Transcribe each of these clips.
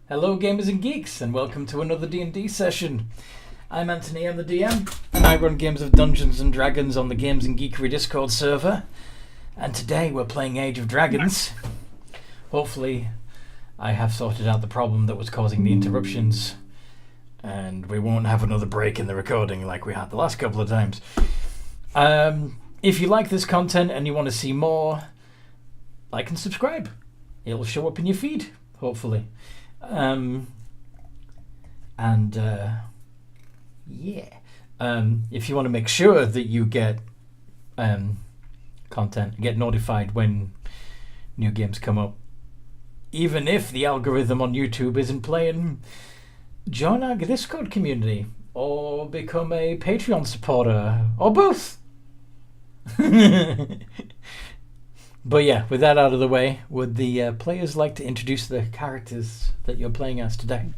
Hello gamers and geeks, and welcome to another D&D session. I'm Anthony, I'm the DM, and I run games of Dungeons & Dragons on the Games and Geekery Discord server. And today we're playing Age of Dragons. Hopefully I have sorted out the problem that was causing the interruptions, and we won't have another break in the recording like we had the last couple of times. If you like this content and you want to see more, like and subscribe. It'll show up in your feed, hopefully. If you want to make sure that you get content, get notified when new games come up, even if the algorithm on YouTube isn't playing, join our Discord community or become a Patreon supporter or both. But yeah, with that out of the way, would the players like to introduce the characters that you're playing as today?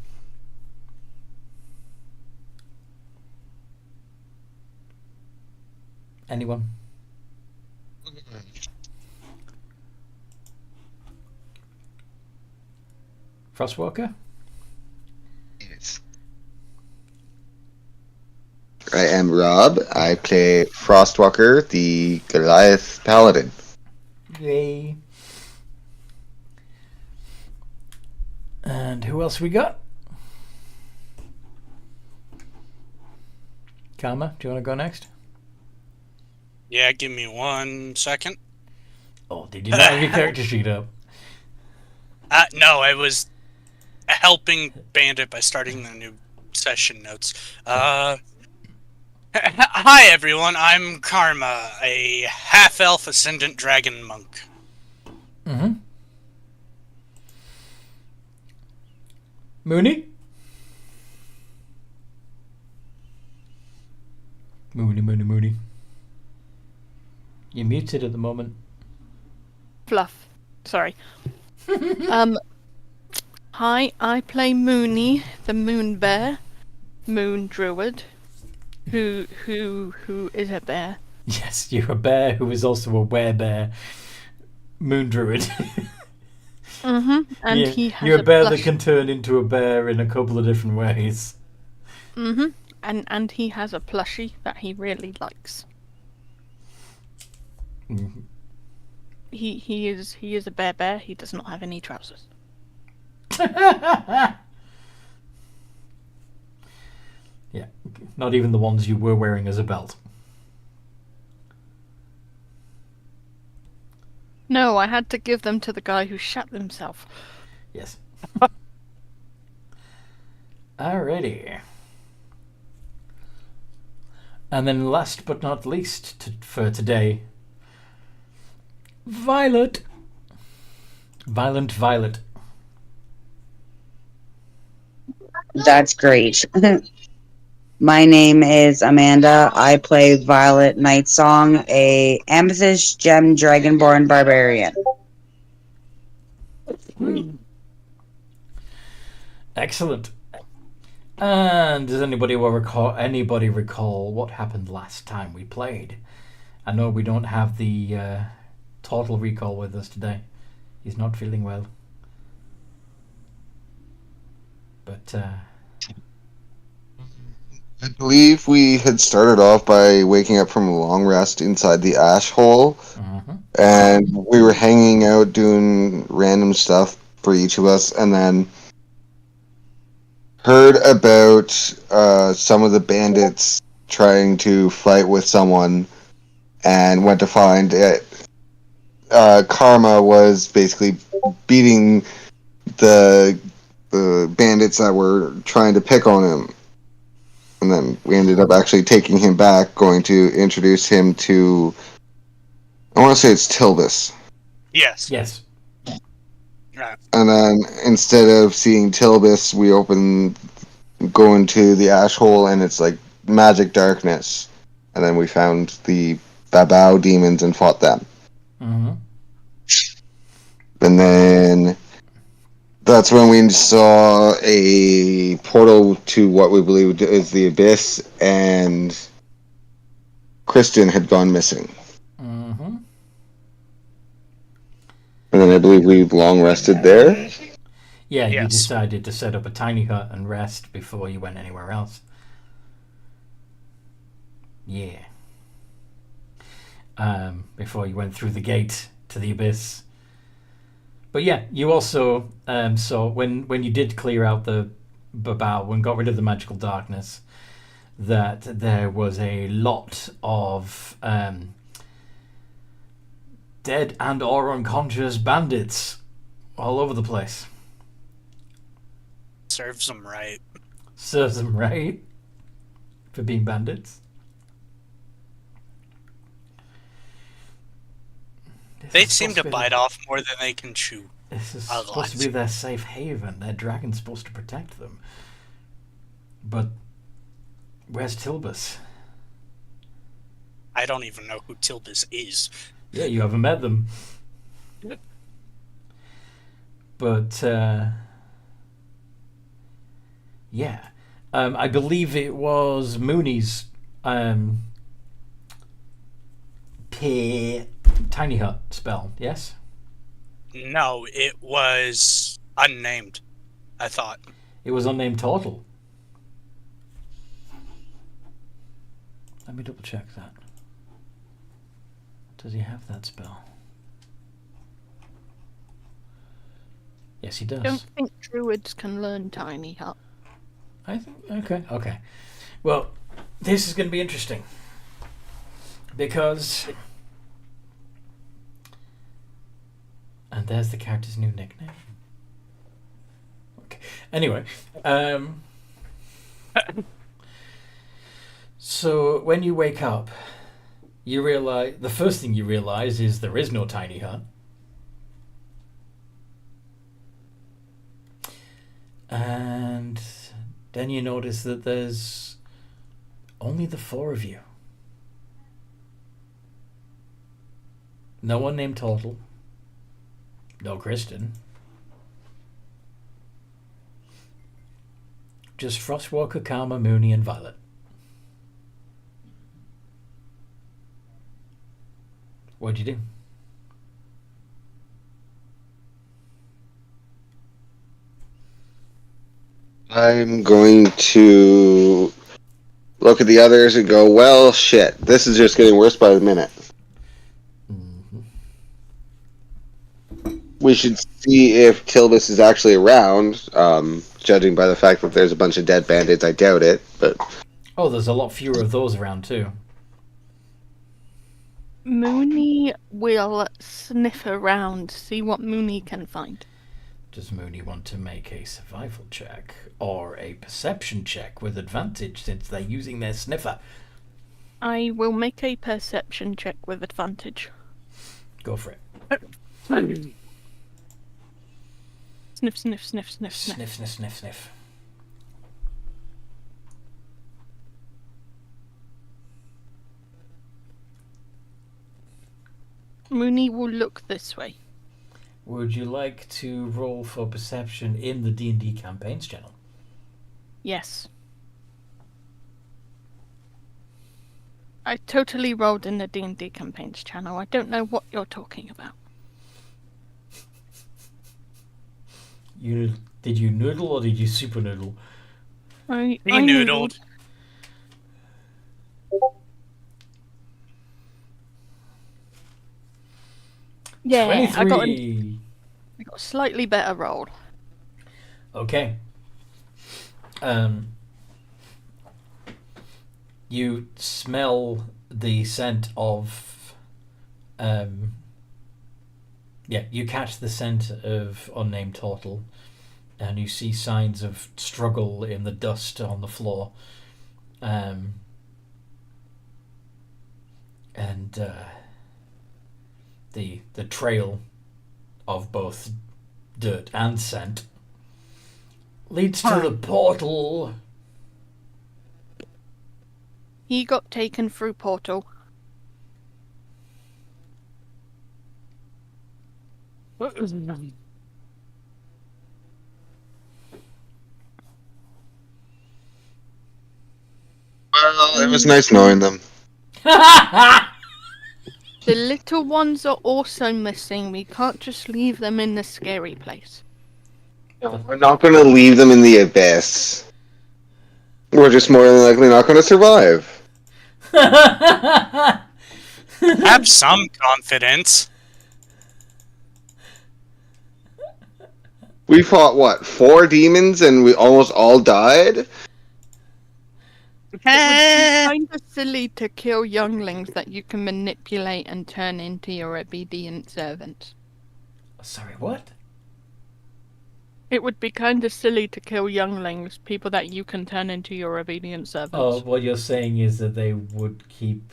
Anyone? Frostwalker? Yes. I am Rob. I play Frostwalker, the Goliath Paladin. Yay. And who else we got? Karma, do you want to go next? Yeah, give me 1 second. Oh, did you not have your character sheet up? No, I was helping Bandit by starting the new session notes. Hi everyone, I'm Karma, a half-elf ascendant dragon monk. Mm-hmm. Mooney? Mooney. You're muted at the moment. Fluff. Sorry. Hi, I play Mooney, the moon bear, moon druid, who is a bear. Yes, you're a bear who is also a werebear moon druid. Mm-hmm. And he has you're a bear plush... that can turn into a bear in a couple of different ways. Mm-hmm. And he has a plushie that he really likes. Mm-hmm. He is a bear. He does not have any trousers. Yeah, not even the ones you were wearing as a belt. No, I had to give them to the guy who shat himself. Yes. Alrighty. And then last but not least for today, Violet. Violent Violet. That's great. My name is Amanda. I play Violet Nightsong, a amethyst gem dragonborn barbarian. Excellent. And does anybody recall what happened last time we played? I know we don't have the total recall with us today. He's not feeling well. But I believe we had started off by waking up from a long rest inside the ash hole, and we were hanging out doing random stuff for each of us, and then heard about some of the bandits trying to fight with someone, and went to find it. Karma was basically beating the bandits that were trying to pick on him. And then we ended up actually taking him back, going to introduce him to... I want to say it's Tilbus. Yes. Right. And then instead of seeing Tilbus, we go into the ash hole, and it's like magic darkness. And then we found the Babao demons and fought them. Mm-hmm. And then that's when we saw a portal to what we believe is the Abyss, and Christian had gone missing. Mm-hmm. And then I believe we've long rested there. Yeah, you Yes. decided to set up a tiny hut and rest before you went anywhere else. Yeah. Before you went through the gate to the abyss. But yeah, you also saw when you did clear out the Babao and got rid of the magical darkness, that there was a lot of dead and or unconscious bandits all over the place. Serves them right. Serves them right for being bandits. They seem to bite off more than they can chew. This is A supposed to lot. be their safe haven. Their dragon's supposed to protect them. But where's Tilbus? I don't even know who Tilbus is. Yeah, you haven't met them. But yeah, I believe it was Mooney's tiny hut spell. Yes. No, it was unnamed, I thought. It was unnamed total. Let me double check that. Does he have that spell? Yes, he does. I don't think druids can learn tiny hut. I think okay. Well, this is going to be interesting because, and there's the character's new nickname. Okay. Anyway, so when you wake up, you realize the first thing you realize is there is no tiny hut. And then you notice that there's only the four of you. No one named Total. No Kristen. Just Frostwalker, Karma, Mooney, and Violet. What'd you do? I'm going to look at the others and go, well, shit, this is just getting worse by the minute. Mm-hmm. We should see if Tilbus is actually around. Judging by the fact that there's a bunch of dead bandits, I doubt it. But Oh, there's a lot fewer of those around too. Mooney will sniff around, see what Mooney can find. Does Mooney want to make a survival check or a perception check with advantage since they're using their sniffer? I will make a perception check with advantage. Go for it. Sniff, sniff, sniff, sniff, sniff. Sniff, sniff, sniff, sniff. Mooney will look this way. Would you like to roll for perception in the D&D campaigns channel? Yes. I totally rolled in the D&D campaigns channel. I don't know what you're talking about. Did you noodle or did you super noodle? I noodled. Yeah, 23. I got a slightly better roll. Okay. You smell the scent of you catch the scent of unnamed turtle, and you see signs of struggle in the dust on the floor. And the trail of both dirt and scent leads to the portal. He got taken through portal. well, it was nice knowing them. The little ones are also missing. We can't just leave them in the scary place. No, we're not going to leave them in the abyss. We're just more than likely not going to survive. Have some confidence. We fought, what, 4 demons and we almost all died? It would be kind of silly to kill younglings that you can manipulate and turn into your obedient servants. Sorry, what? It would be kind of silly to kill younglings, people that you can turn into your obedient servants. Oh, what you're saying is that they would keep...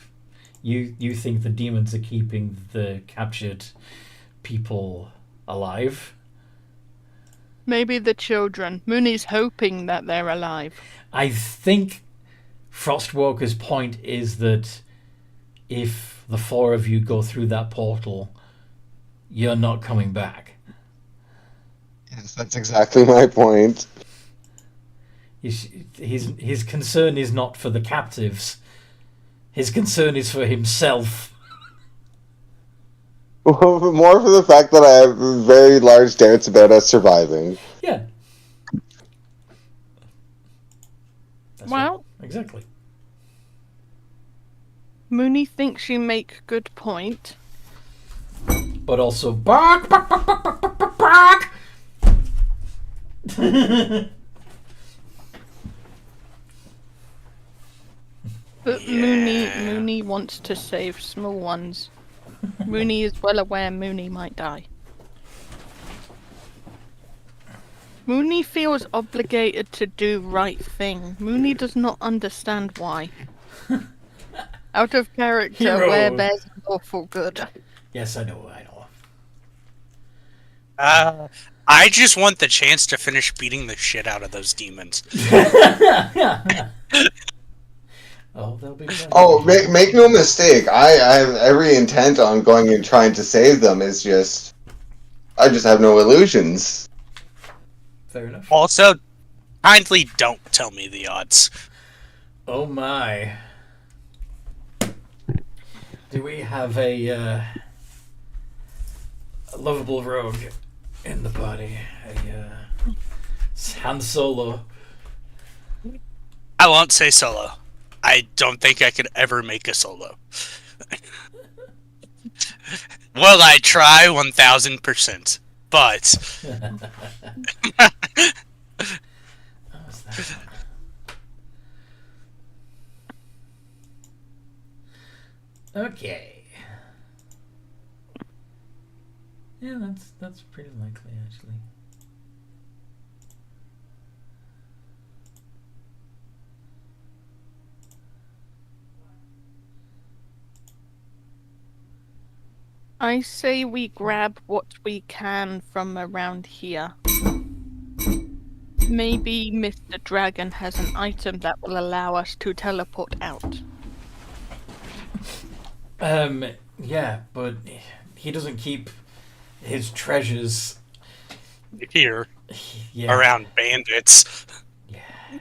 You think the demons are keeping the captured people alive? Maybe the children. Mooney's hoping that they're alive. I think Frostwalker's point is that if the 4 of you go through that portal, you're not coming back. Yes, that's exactly my point. His concern is not for the captives. His concern is for himself. More for the fact that I have very large doubts about us surviving. Yeah. That's Well, right. Exactly. Mooney thinks you make good point. But also, bark, bark, bark, bark, bark, bark, bark, bark. But Mooney wants to save small ones. Mooney is well aware Mooney might die. Mooney feels obligated to do right thing. Mooney does not understand why. Out of character, Hero. where there's awful good. Yes, I know. I just want the chance to finish beating the shit out of those demons. Oh, they'll be fine. Oh, make no mistake. I have every intent on going and trying to save them. It's just... I just have no illusions. Fair enough. Also, kindly don't tell me the odds. Oh my. Do we have a lovable rogue in the party? Han Solo. I won't say solo. I don't think I could ever make a solo. Will I try 1000%? But What's that one? Okay. Yeah, that's pretty likely actually. I say we grab what we can from around here. Maybe Mr. Dragon has an item that will allow us to teleport out. Yeah, but he doesn't keep his treasures here, yeah. around bandits. Yeah.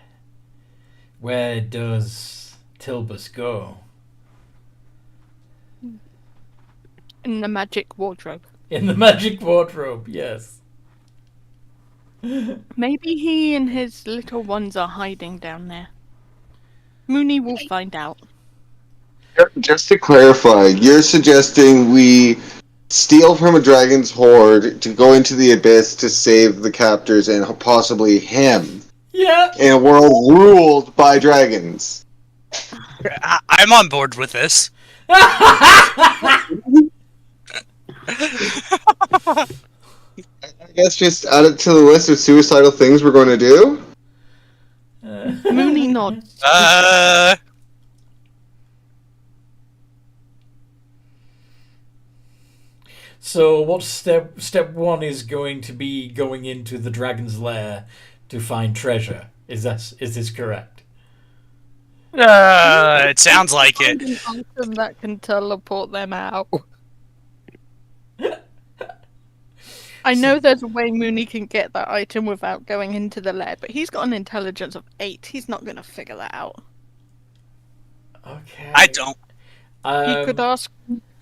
Where does Tilbus go? In the magic wardrobe. In the magic wardrobe, yes. Maybe he and his little ones are hiding down there. Mooney will find out. Just to clarify, you're suggesting we steal from a dragon's hoard to go into the abyss to save the captors and possibly him Yeah. in a world ruled by dragons. I'm on board with this. I guess just add it to the list of suicidal things we're going to do. Mooney nods. So what step 1 is going to be going into the dragon's lair to find treasure? Is this correct? It sounds like it. An item that can teleport them out. I know there's a way Mooney can get that item without going into the lair, but he's got an intelligence of 8. He's not going to figure that out. Okay. I don't. He could ask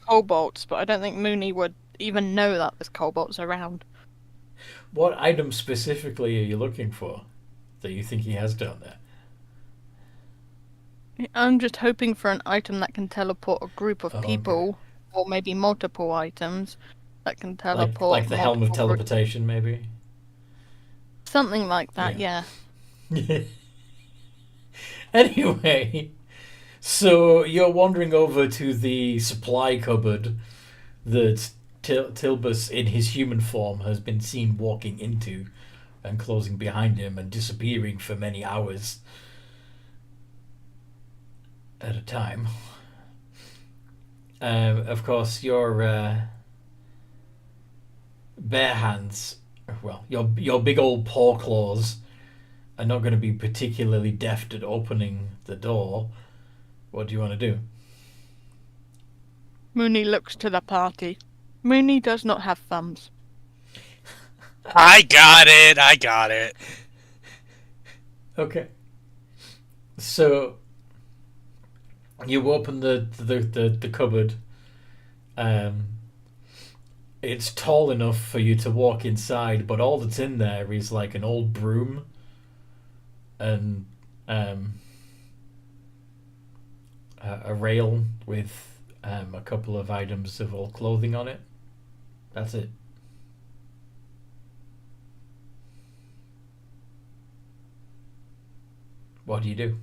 kobolds, but I don't think Mooney would even know that there's kobolds around. What item specifically are you looking for that you think he has down there? I'm just hoping for an item that can teleport a group of Okay. people, or maybe multiple items that can teleport. Like the helm of multiple groups. teleportation, maybe? Something like that, yeah. Anyway, so you're wandering over to the supply cupboard that Tilbus, in his human form, has been seen walking into and closing behind him and disappearing for many hours at a time. Of course, your bare hands, well, your big old paw claws are not going to be particularly deft at opening the door. What do you want to do? Mooney looks to the party. Mooney does not have thumbs. I got it. Okay. So you open the cupboard. It's tall enough for you to walk inside, but all that's in there is like an old broom and a rail with a couple of items of old clothing on it. That's it. What do you do?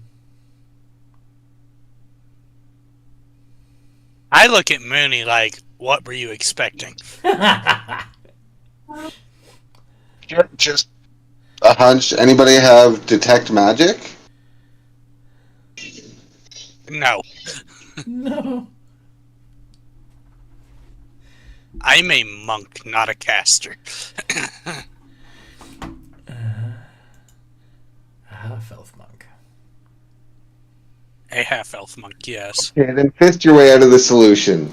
I look at Mooney like, what were you expecting? Just a hunch. Anybody have detect magic? No. No. I'm a monk, not a caster. A half-elf monk. A half-elf monk, yes. Okay, then fist your way out of the solution.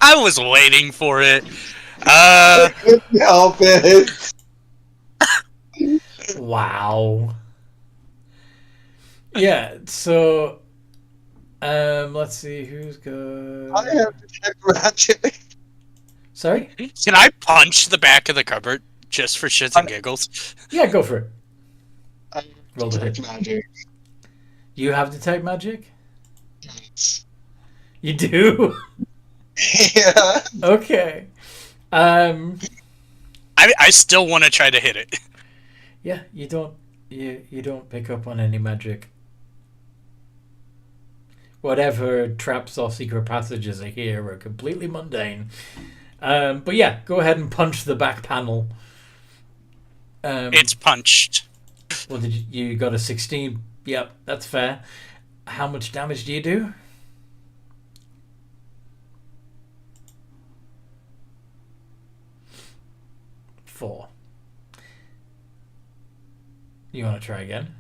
I was waiting for it. Help it. Wow. Yeah, so let's see who's good. I have detect magic. Sorry? Can I punch the back of the cupboard just for shits and giggles? Yeah, go for it. I have Roll the detect hit. magic. You have detect magic? Yes. You do? Yeah. I Okay. still want to try to hit it. Yeah, you don't pick up on any magic. Whatever traps or secret passages are here are completely mundane. But yeah, go ahead and punch the back panel. It's punched. Well, you got a 16? Yep, that's fair. How much damage do you do? Four. You want to try again?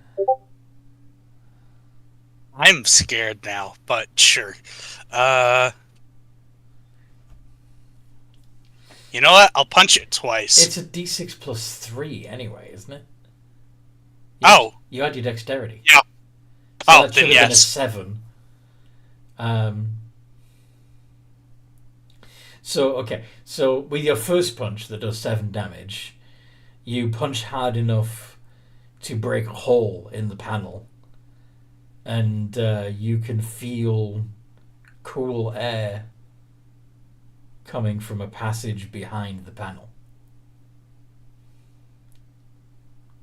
I'm scared now, but sure. You know what? I'll punch it twice. It's a d6 plus 3 anyway, isn't it? You had your dexterity. Yeah. So that should then have been a yes. 7. So with your first punch that does 7 damage, you punch hard enough to break a hole in the panel, and you can feel cool air coming from a passage behind the panel.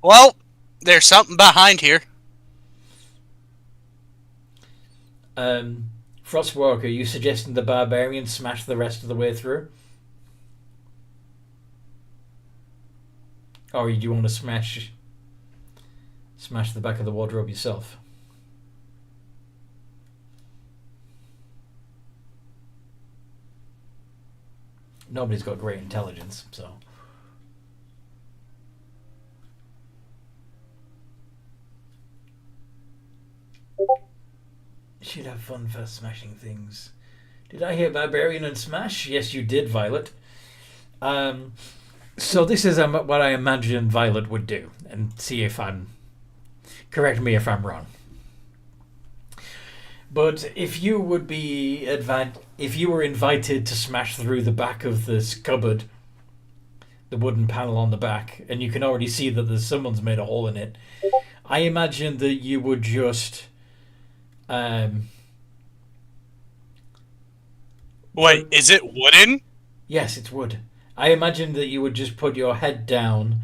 Well, there's something behind here. Frostwalker, are you suggesting the barbarian smash the rest of the way through? Or do you want to smash the back of the wardrobe yourself? Nobody's got great intelligence, so... Should have fun first smashing things. Did I hear barbarian and smash? Yes, you did, Violet. So this is what I imagine Violet would do, and see if I'm... Correct me if I'm wrong. But if you would be if you were invited to smash through the back of this cupboard the wooden panel on the back, and you can already see that someone's made a hole in it. I imagine that you would just Wait, is it wooden? yes, it's wood. I imagine that you would just put your head down,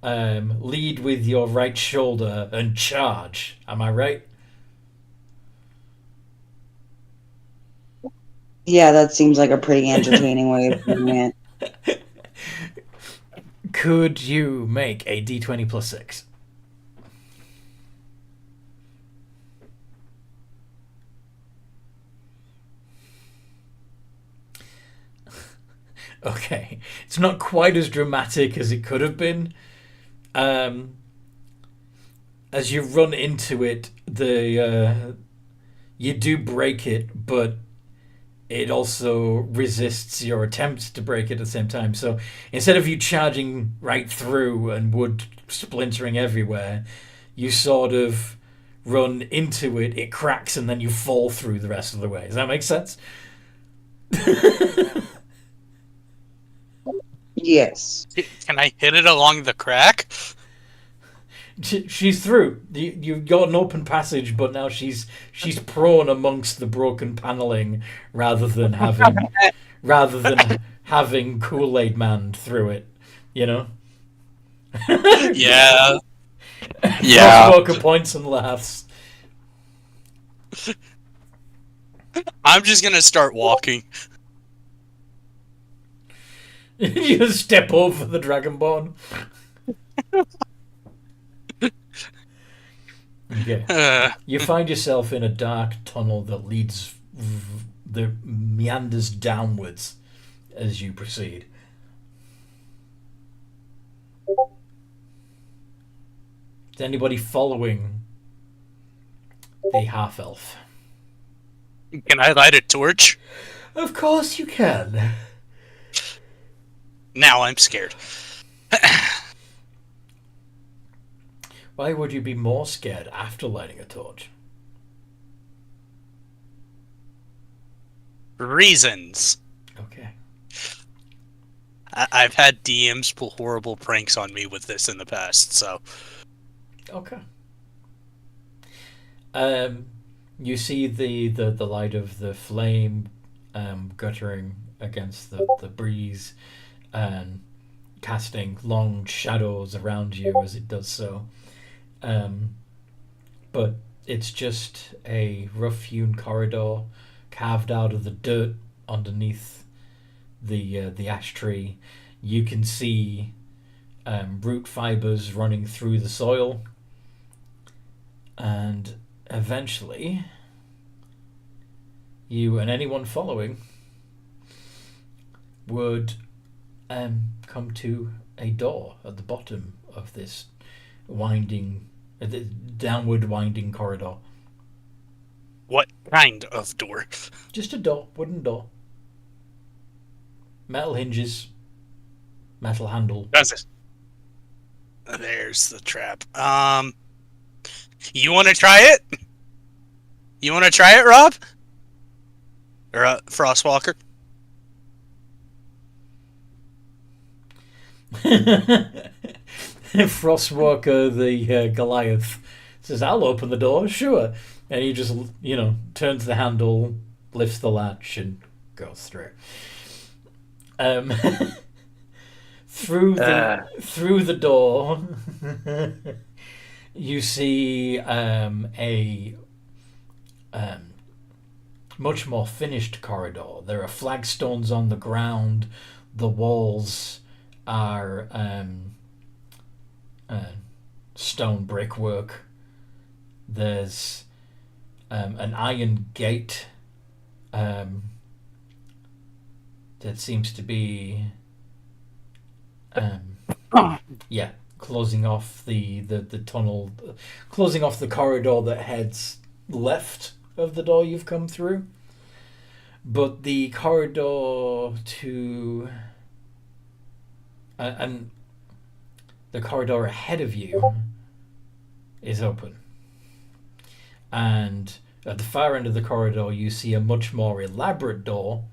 lead with your right shoulder, and charge. Am I right? Yeah, that seems like a pretty entertaining way of doing it. Could you make a d20 plus 6? Okay, it's not quite as dramatic as it could have been. As you run into it, you do break it, but it also resists your attempts to break it at the same time. So instead of you charging right through and wood splintering everywhere, you sort of run into it, it cracks, and then you fall through the rest of the way. Does that make sense? Yes. Can I hit it along the crack? She's through. You've got an open passage, but now she's prone amongst the broken paneling rather than having Kool-Aid Man through it. You know. Yeah. Frostwalker points and laughs. I'm just gonna start walking. You just step over the Dragonborn. Okay. You find yourself in a dark tunnel that leads the meanders downwards as you proceed. Is anybody following the half-elf? Can I light a torch? Of course you can. Now I'm scared. Why would you be more scared after lighting a torch? Reasons. Okay. I've had DMs pull horrible pranks on me with this in the past, so... Okay. You see the light of the flame guttering against the breeze and casting long shadows around you as it does so. But it's just a rough-hewn corridor carved out of the dirt underneath the ash tree. You can see root fibers running through the soil, and eventually you and anyone following would come to a door at the bottom of this downward winding corridor. What kind of door? Just a door, wooden door. Metal hinges, metal handle. That's it. There's the trap. You want to try it? You want to try it, Rob? Or Frostwalker? Frostwalker, the Goliath, says, "I'll open the door, sure." And he just, turns the handle, lifts the latch, and goes through. Through the door, you see a much more finished corridor. There are flagstones on the ground. The walls are stone brickwork. There's an iron gate that seems to be closing off the tunnel, closing off the corridor that heads left of the door you've come through. But the corridor to and the corridor ahead of you is open. And at the far end of the corridor, you see a much more elaborate door.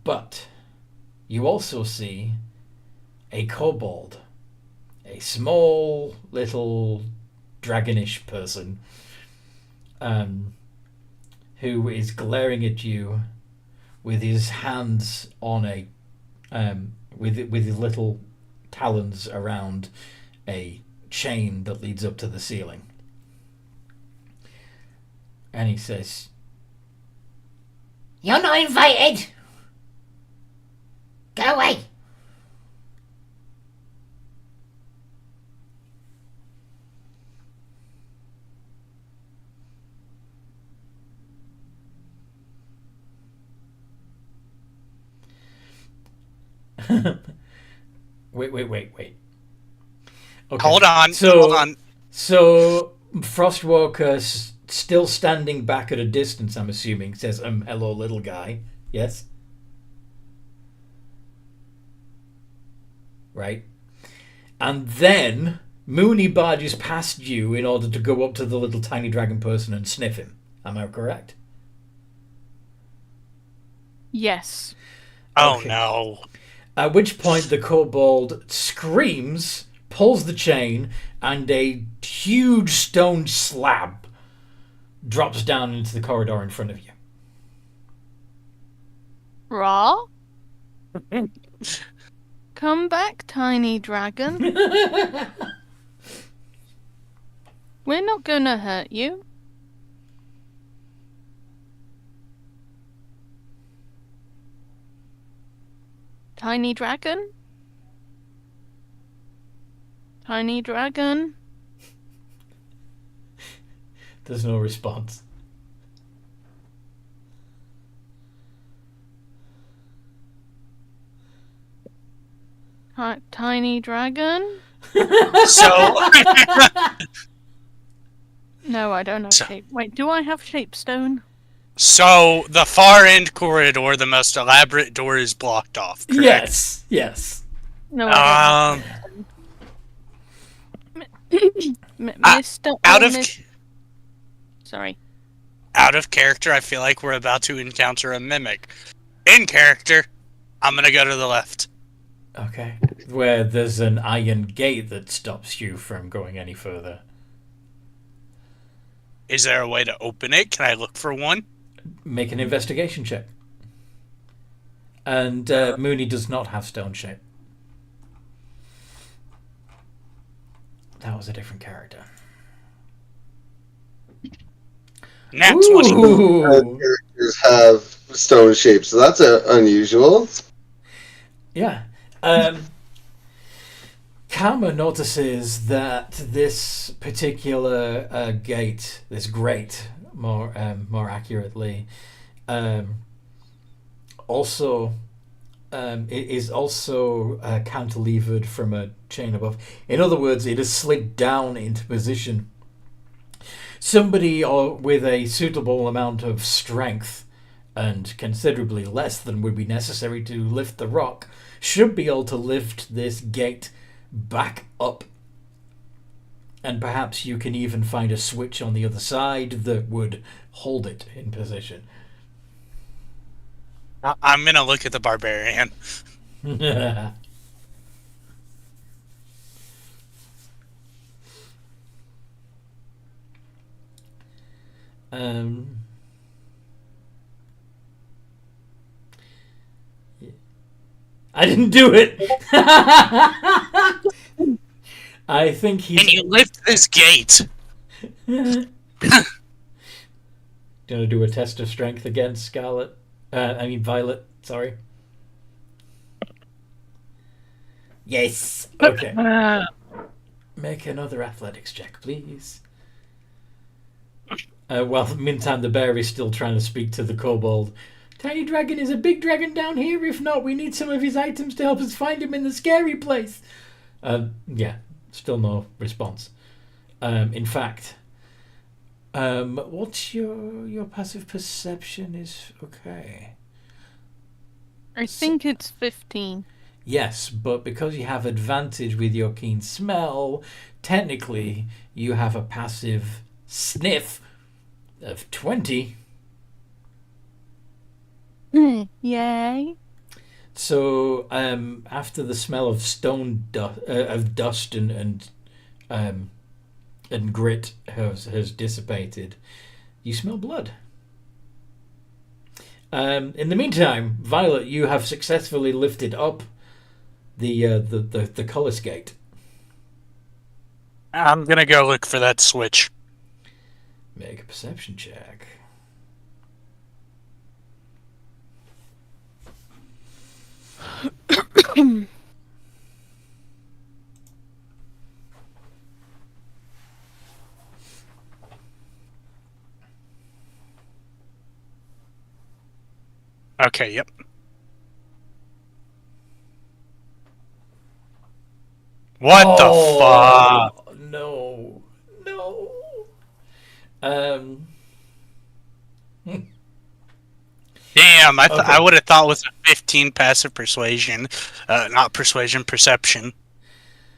But you also see a kobold, a small little dragonish person, who is glaring at you with his hands on a with his little talons around a chain that leads up to the ceiling. And he says, "You're not invited! Go away!" Wait. Okay. Hold on. So Frostwalker, still standing back at a distance, I'm assuming, says, "Hello, little guy." Yes? Right. And then Mooney barges past you in order to go up to the little tiny dragon person and sniff him. Am I correct? Yes. Oh, Okay. no. At which point the kobold screams, pulls the chain, and a huge stone slab drops down into the corridor in front of you. Raw? Come back, tiny dragon. We're not gonna hurt you. Tiny dragon? Tiny dragon? There's no response. Tiny dragon? So, No, I don't have shape. Wait, do I have shapestone? so the far end corridor, the most elaborate door, is blocked off, correct? Yes. No, I don't have Mr. Out of Sorry. out of character, I feel like we're about to encounter a mimic. In character, I'm gonna go to the left. Okay. Where there's an iron gate that stops you from going any further. Is there a way to open it? Can I look for one? Make an investigation check. And Mooney does not have stone shape. That was a different character. Nat 20. Ooh. Characters have stone shapes, so that's unusual. Yeah. Karma notices that this particular gate, this grate, more accurately, also it is also cantilevered from a chain above. In other words, it has slid down into position. Somebody with a suitable amount of strength, and considerably less than would be necessary to lift the rock, should be able to lift this gate back up. And perhaps you can even find a switch on the other side that would hold it in position. I'm gonna look at the barbarian. I didn't do it. I think he's. Can you lift this gate? Gonna do a test of strength again, Scarlet. Violet. Sorry. Yes. Okay. Make another athletics check, please. Well, meantime, the bear is still trying to speak to the kobold. Tiny dragon is a big dragon down here. If not, we need some of his items to help us find him in the scary place. Yeah, still no response. In fact, what's your passive perception is okay. I think it's 15. Yes, but because you have advantage with your keen smell, technically you have a passive sniff of 20. Yay. So after the smell of of dust and grit has dissipated, you smell blood. In the meantime, Violet, you have successfully lifted up the color skate. I'm gonna go look for that switch. Make a perception check. Okay, yep. What the fuck? No. Damn, Okay. I would have thought with a 15 passive persuasion, not persuasion, perception.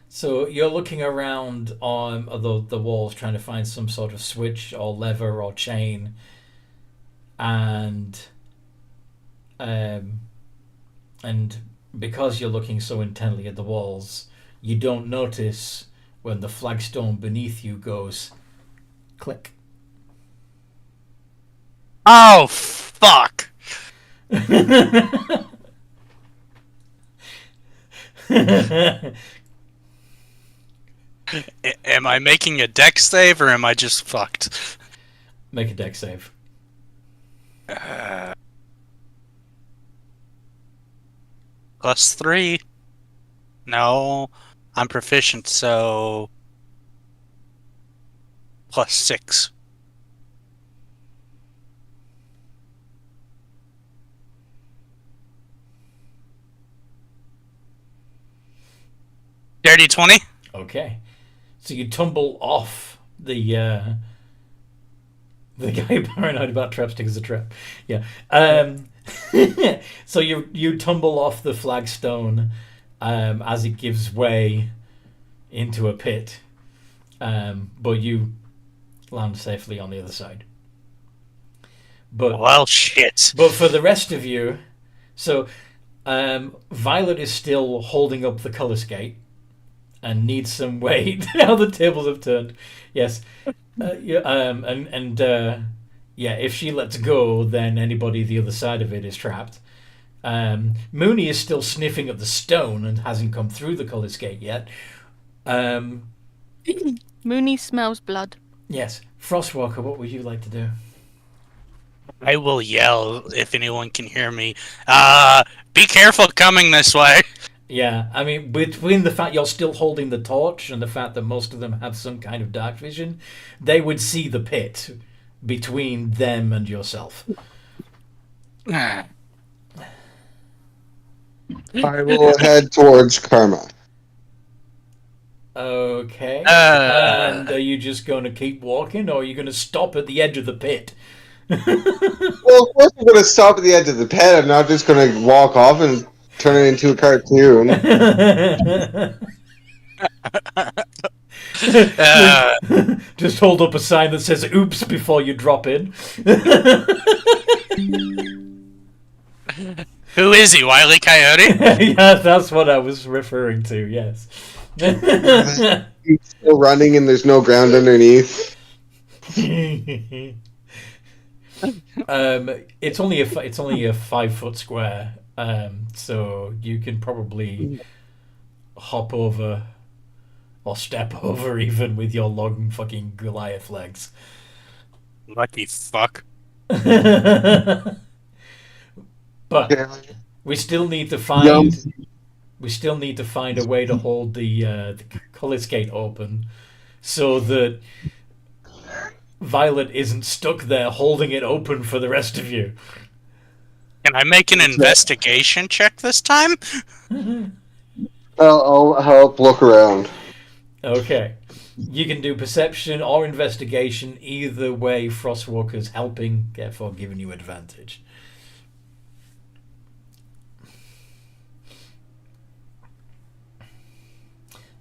So you're looking around on the walls trying to find some sort of switch or lever or chain, and because you're looking so intently at the walls, you don't notice when the flagstone beneath you goes click. Oh, fuck. Am I making a dex save or am I just fucked? Make a dex save. +3. No, I'm proficient, so +6. Dirty 20. Okay. So you tumble off the guy paranoid about trapstick as a trap. Yeah. So you tumble off the flagstone as it gives way into a pit, but you land safely on the other side. But Well, shit. But for the rest of you, so Violet is still holding up the color skate and needs some weight. How the tables have turned. Yes. Yeah, if she lets go, then anybody the other side of it is trapped. Mooney is still sniffing at the stone and hasn't come through the color skate yet. Mooney smells blood. Yes. Frostwalker, what would you like to do? I will yell if anyone can hear me. Be careful coming this way. Yeah, I mean, between the fact you're still holding the torch and the fact that most of them have some kind of dark vision, they would see the pit between them and yourself. I will head towards Karma. Okay. And are you just going to keep walking, or are you going to stop at the edge of the pit? Well, of course I'm going to stop at the edge of the pit. I'm not just going to walk off and turn it into a cartoon. Just hold up a sign that says "Oops" before you drop in. Who is he, Wile E. Coyote? Yeah, that's what I was referring to. Yes. He's still running and there's no ground underneath. It's only a 5-foot square, so you can probably hop over or step over even with your long fucking Goliath legs. Lucky fuck. But we still need to find a way to hold the color skate open so that Violet isn't stuck there holding it open for the rest of you. Can I make an investigation check this time? I'll help look around. Okay. You can do perception or investigation. Either way, Frostwalker's helping, therefore giving you advantage.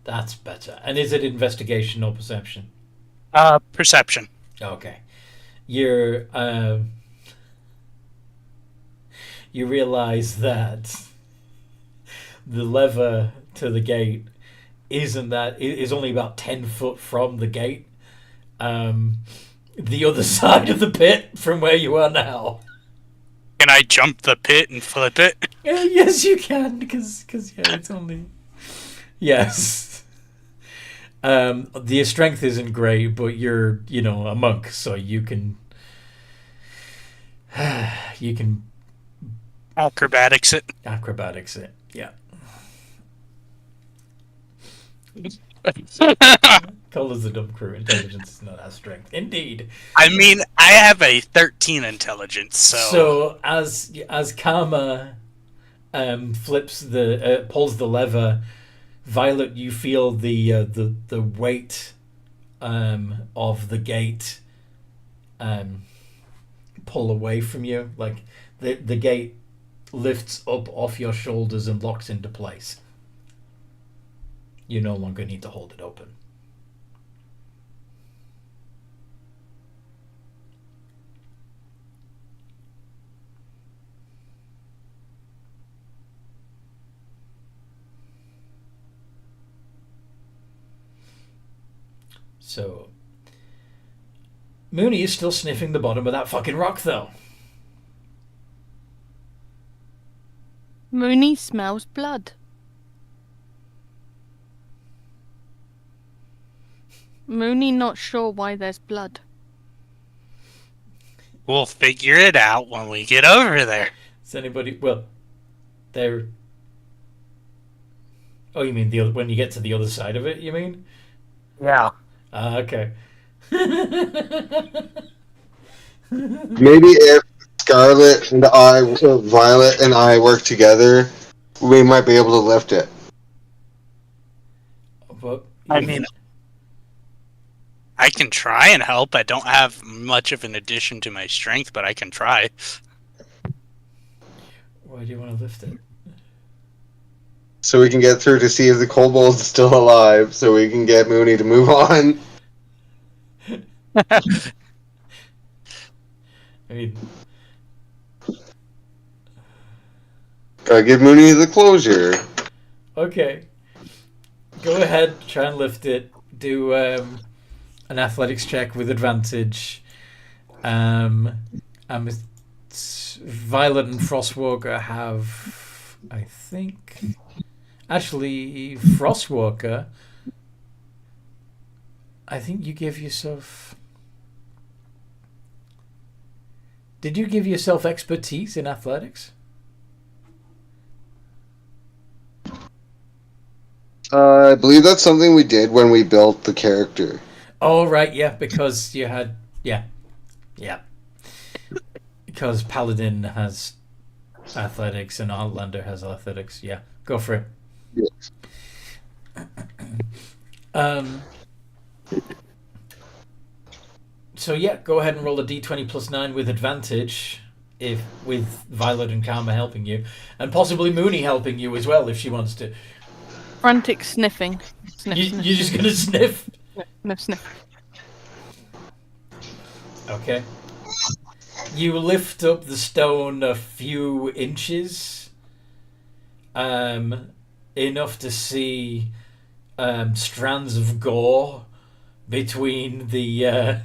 That's better. And is it investigation or perception? Perception. Okay. You realize that the lever to the gate is only about 10 foot from the gate. The other side of the pit from where you are now. Can I jump the pit and flip it? Yes, you can, because yeah, it's only... Yes. The strength isn't great, but you're, a monk, so you can... You can... Acrobatics it. Acrobatics it, yeah. Colours the dumb crew. Intelligence is not our strength. Indeed. I mean, I have a 13 intelligence, So as Karma pulls the lever, Violet, you feel the weight of the gate pull away from you. Like the gate lifts up off your shoulders and locks into place. You no longer need to hold it open. So, Mooney is still sniffing the bottom of that fucking rock, though. Mooney smells blood. Mooney not sure why there's blood. we'll figure it out when we get over there. Is anybody... Well, there... Oh, you mean when you get to the other side of it, you mean? Yeah. Okay. Maybe if Scarlet and Violet and I work together, we might be able to lift it. But, I mean, I can try and help. I don't have much of an addition to my strength, but I can try. why do you want to lift it? So we can get through to see if the kobold's still alive, so we can get Mooney to move on. I mean... Gotta give Mooney the closure. Okay. Go ahead, try and lift it. Do an athletics check with advantage. Violet and Frostwalker have, I think... Actually, Frostwalker, I think you give yourself... Did you give yourself expertise in athletics? I believe that's something we did when we built the character. Oh, right, yeah, because you had... Yeah. Because Paladin has athletics and Outlander has athletics. Yeah, go for it. Yes. So yeah, go ahead and roll a d20 plus 9 with advantage, if with Violet and Karma helping you, and possibly Mooney helping you as well if she wants to. Frantic sniffing. Sniff, You're sniff, just gonna sniff. sniff, sniff. Okay. You lift up the stone a few inches, enough to see strands of gore between the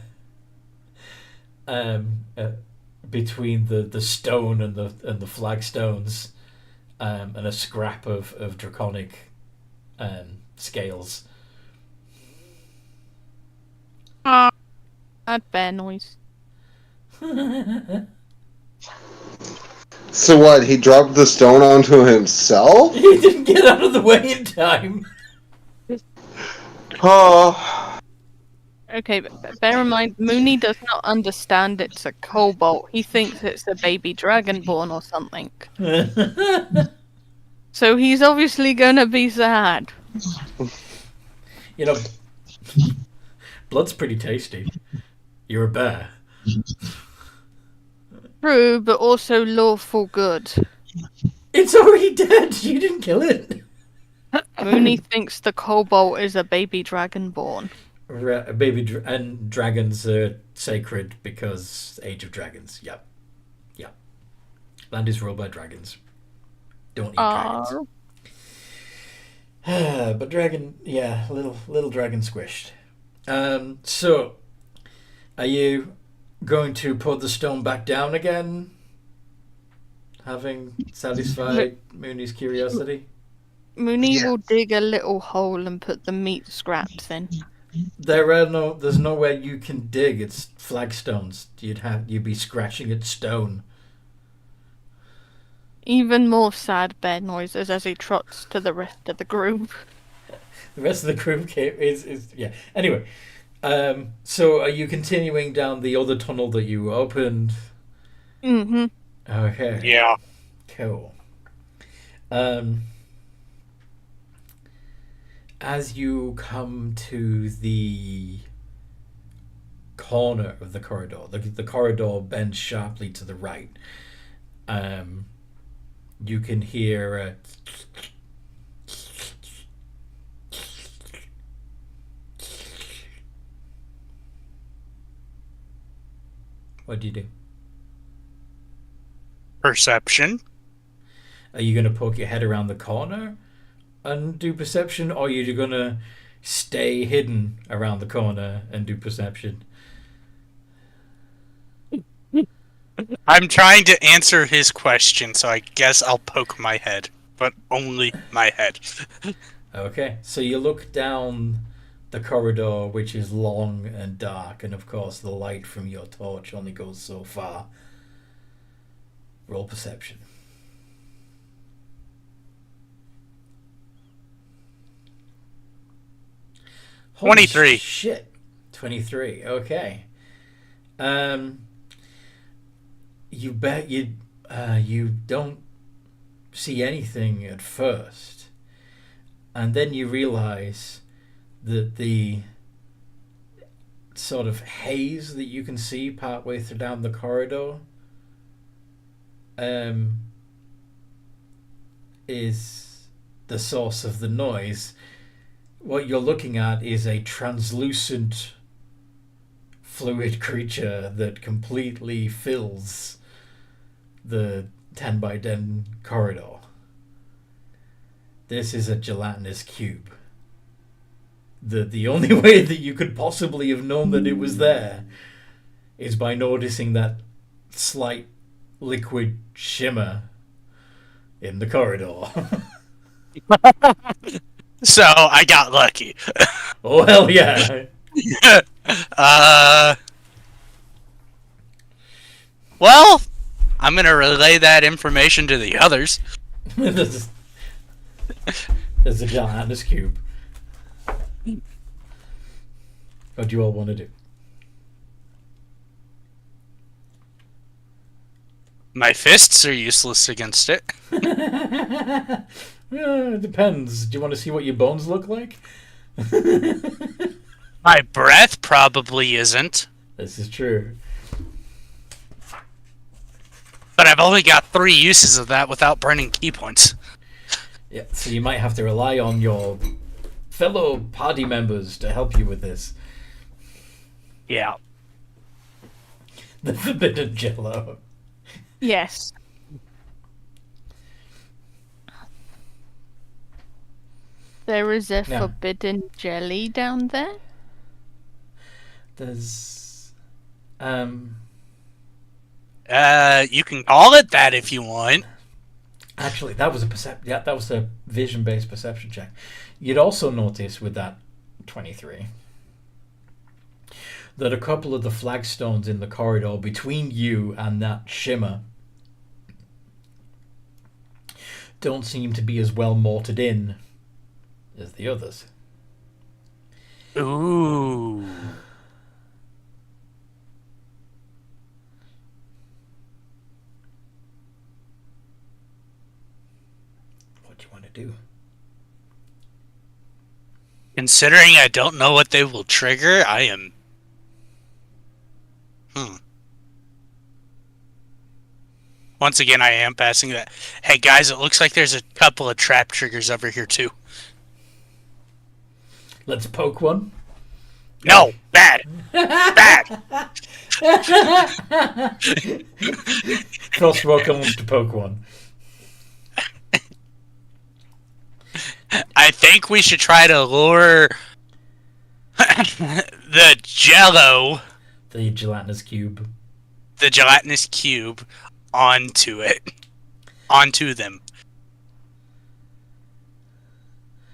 stone and the flagstones, and a scrap of draconic scales. Bad bear noise. So what, he dropped the stone onto himself? He didn't get out of the way in time. Oh. Okay, but bear in mind, Mooney does not understand it's a cobalt. He thinks it's a baby dragonborn or something. So he's obviously gonna be sad. You know, blood's pretty tasty. You're a bear. True, but also lawful good. It's already dead. You didn't kill it. Mooney thinks the cobalt is a baby dragonborn. And dragons are sacred because Age of Dragons. Yep. Land is ruled by dragons. Don't eat dragons. But dragon, yeah, little dragon squished. So, are you going to put the stone back down again? Having satisfied Mooney's curiosity? Mooney Yeah. will dig a little hole and put the meat scraps in. There's nowhere you can dig. It's flagstones. You'd be scratching at stone. Even more sad bear noises as he trots to the rest of the group. The rest of the group is yeah. Anyway, so are you continuing down the other tunnel that you opened? Mm-hmm. Okay. Yeah. Cool. As you come to the corner of the corridor, the corridor bends sharply to the right. You can hear a what do you do? Perception. Are you going to poke your head around the corner and do perception, or are you going to stay hidden around the corner and do perception? I'm trying to answer his question, so I guess I'll poke my head, but only my head. Okay, so you look down the corridor, which is long and dark, and of course the light from your torch only goes so far. Roll perception. Holy 23. Shit. 23. Okay. You bet you don't see anything at first, and then you realize that the sort of haze that you can see partway through down the corridor is the source of the noise. What you're looking at is a translucent fluid creature that completely fills the 10 by 10 corridor. This is a gelatinous cube. The only way that you could possibly have known that it was there is by noticing that slight liquid shimmer in the corridor. So I got lucky. Oh hell yeah. Well, I'm gonna relay that information to the others. There's a gelatinous cube. What do you all want to do? My fists are useless against it. Yeah, it depends. Do you want to see what your bones look like? My breath probably isn't. This is true. But I've only got 3 uses of that without burning key points. Yeah, so you might have to rely on your fellow party members to help you with this. Yeah. The forbidden jello. Yes. There is a No. forbidden jelly down there. There's You can call it that if you want. actually that was that was a vision-based perception check. You'd also notice with that 23 that a couple of the flagstones in the corridor between you and that shimmer don't seem to be as well mortared in as the others. Ooh. What do you want to do? Considering I don't know what they will trigger, I am... Once again, I am passing that. Hey guys, it looks like there's a couple of trap triggers over here too. Let's poke one. No! Bad! Bad! Crosswalker wants to poke one. I I think we should try to lure the Jello, The gelatinous cube. the gelatinous cube, onto them.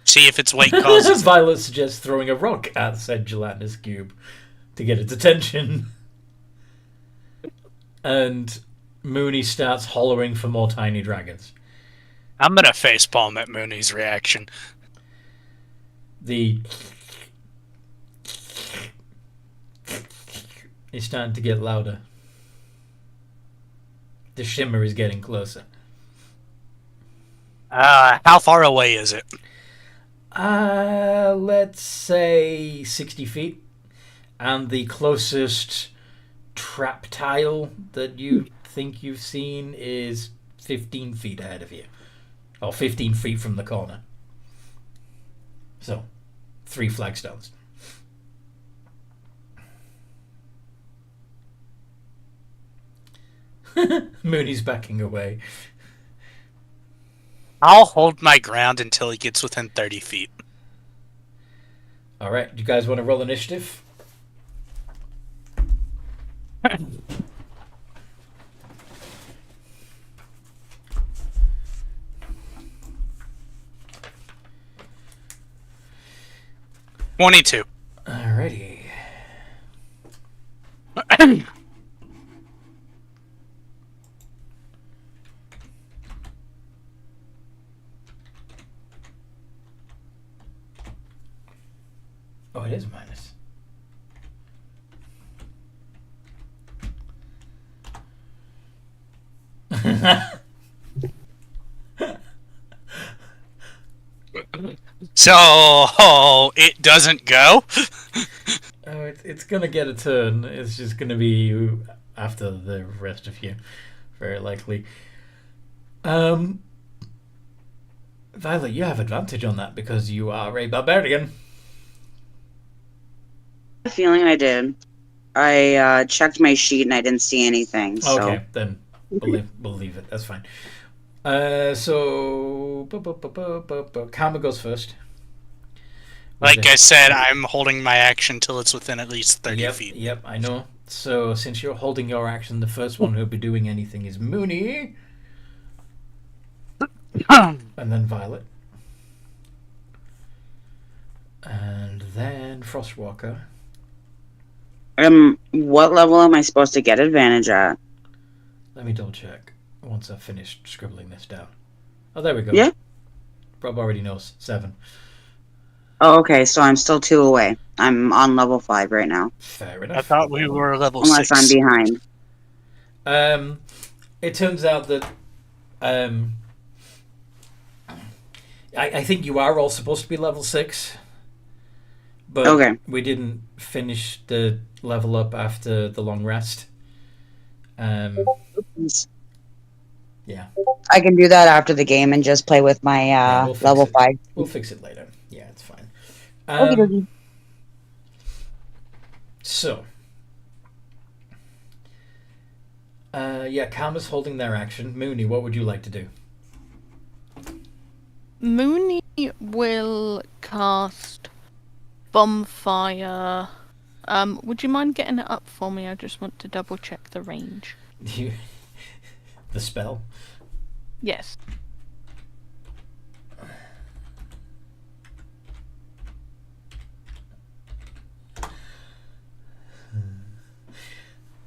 See if its weight causes. Violet suggests throwing a rock at said gelatinous cube to get its attention. And Mooney starts hollering for more tiny dragons. I'm gonna facepalm at Mooney's reaction. The It's starting to get louder. The shimmer is getting closer. How far away is it? Let's say 60 feet. And the closest trap tile that you think you've seen is 15 feet ahead of you. Or 15 feet from the corner. So, 3 flagstones. Mooney's backing away. I'll hold my ground until he gets within 30 feet. Alright, do you guys want to roll initiative? $22. Alrighty. Oh, it is minus. So it doesn't go? Oh, it's gonna get a turn. It's just gonna be you after the rest of you, very likely. Violet, you have advantage on that because you are a barbarian. I have a feeling I did. I checked my sheet and I didn't see anything. So. Okay, then we'll leave it. That's fine. So Karma goes first. Like I said, I'm holding my action till it's within at least 30 feet. Yep, I know. So since you're holding your action, the first one who'll be doing anything is Mooney. And then Violet. And then Frostwalker. What level am I supposed to get advantage at? Let me double check once I've finished scribbling this down. Oh, there we go. Yeah? Rob already knows. 7. Oh, okay, so I'm still 2 away. I'm on level 5 right now. Fair enough. I thought we were level Unless 6. I'm behind. It turns out that I think you are all supposed to be level 6. But Okay. we didn't finish the level up after the long rest. Yeah. I can do that after the game and just play with my We'll fix level it. 5. We'll fix it later. Yeah, it's fine. Okey-dokey. So, yeah, Karma's holding their action. Mooney, what would you like to do? Mooney will cast Bonfire. Would you mind getting it up for me? I just want to double check the range. The spell? Yes.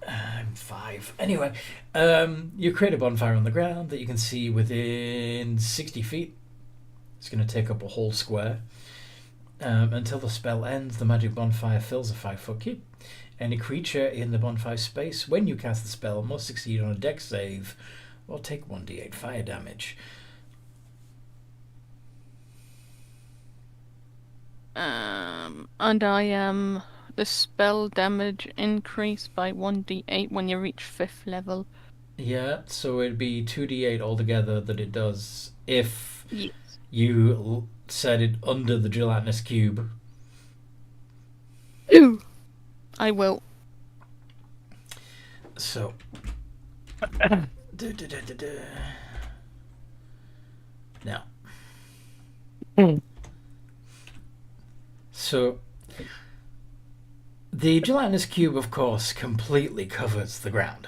I'm 5. Anyway, you create a bonfire on the ground that you can see within 60 feet. It's going to take up a whole square. Until the spell ends, the magic bonfire fills a 5-foot cube. Any creature in the bonfire space, when you cast the spell, must succeed on a dex save or take 1d8 fire damage. And I am the spell damage increased by 1d8 when you reach 5th level. Yeah, so it'd be 2d8 altogether that it does if Yes. you set it under the gelatinous cube. Ooh. I will. So. Now. So, the gelatinous cube, of course, completely covers the ground.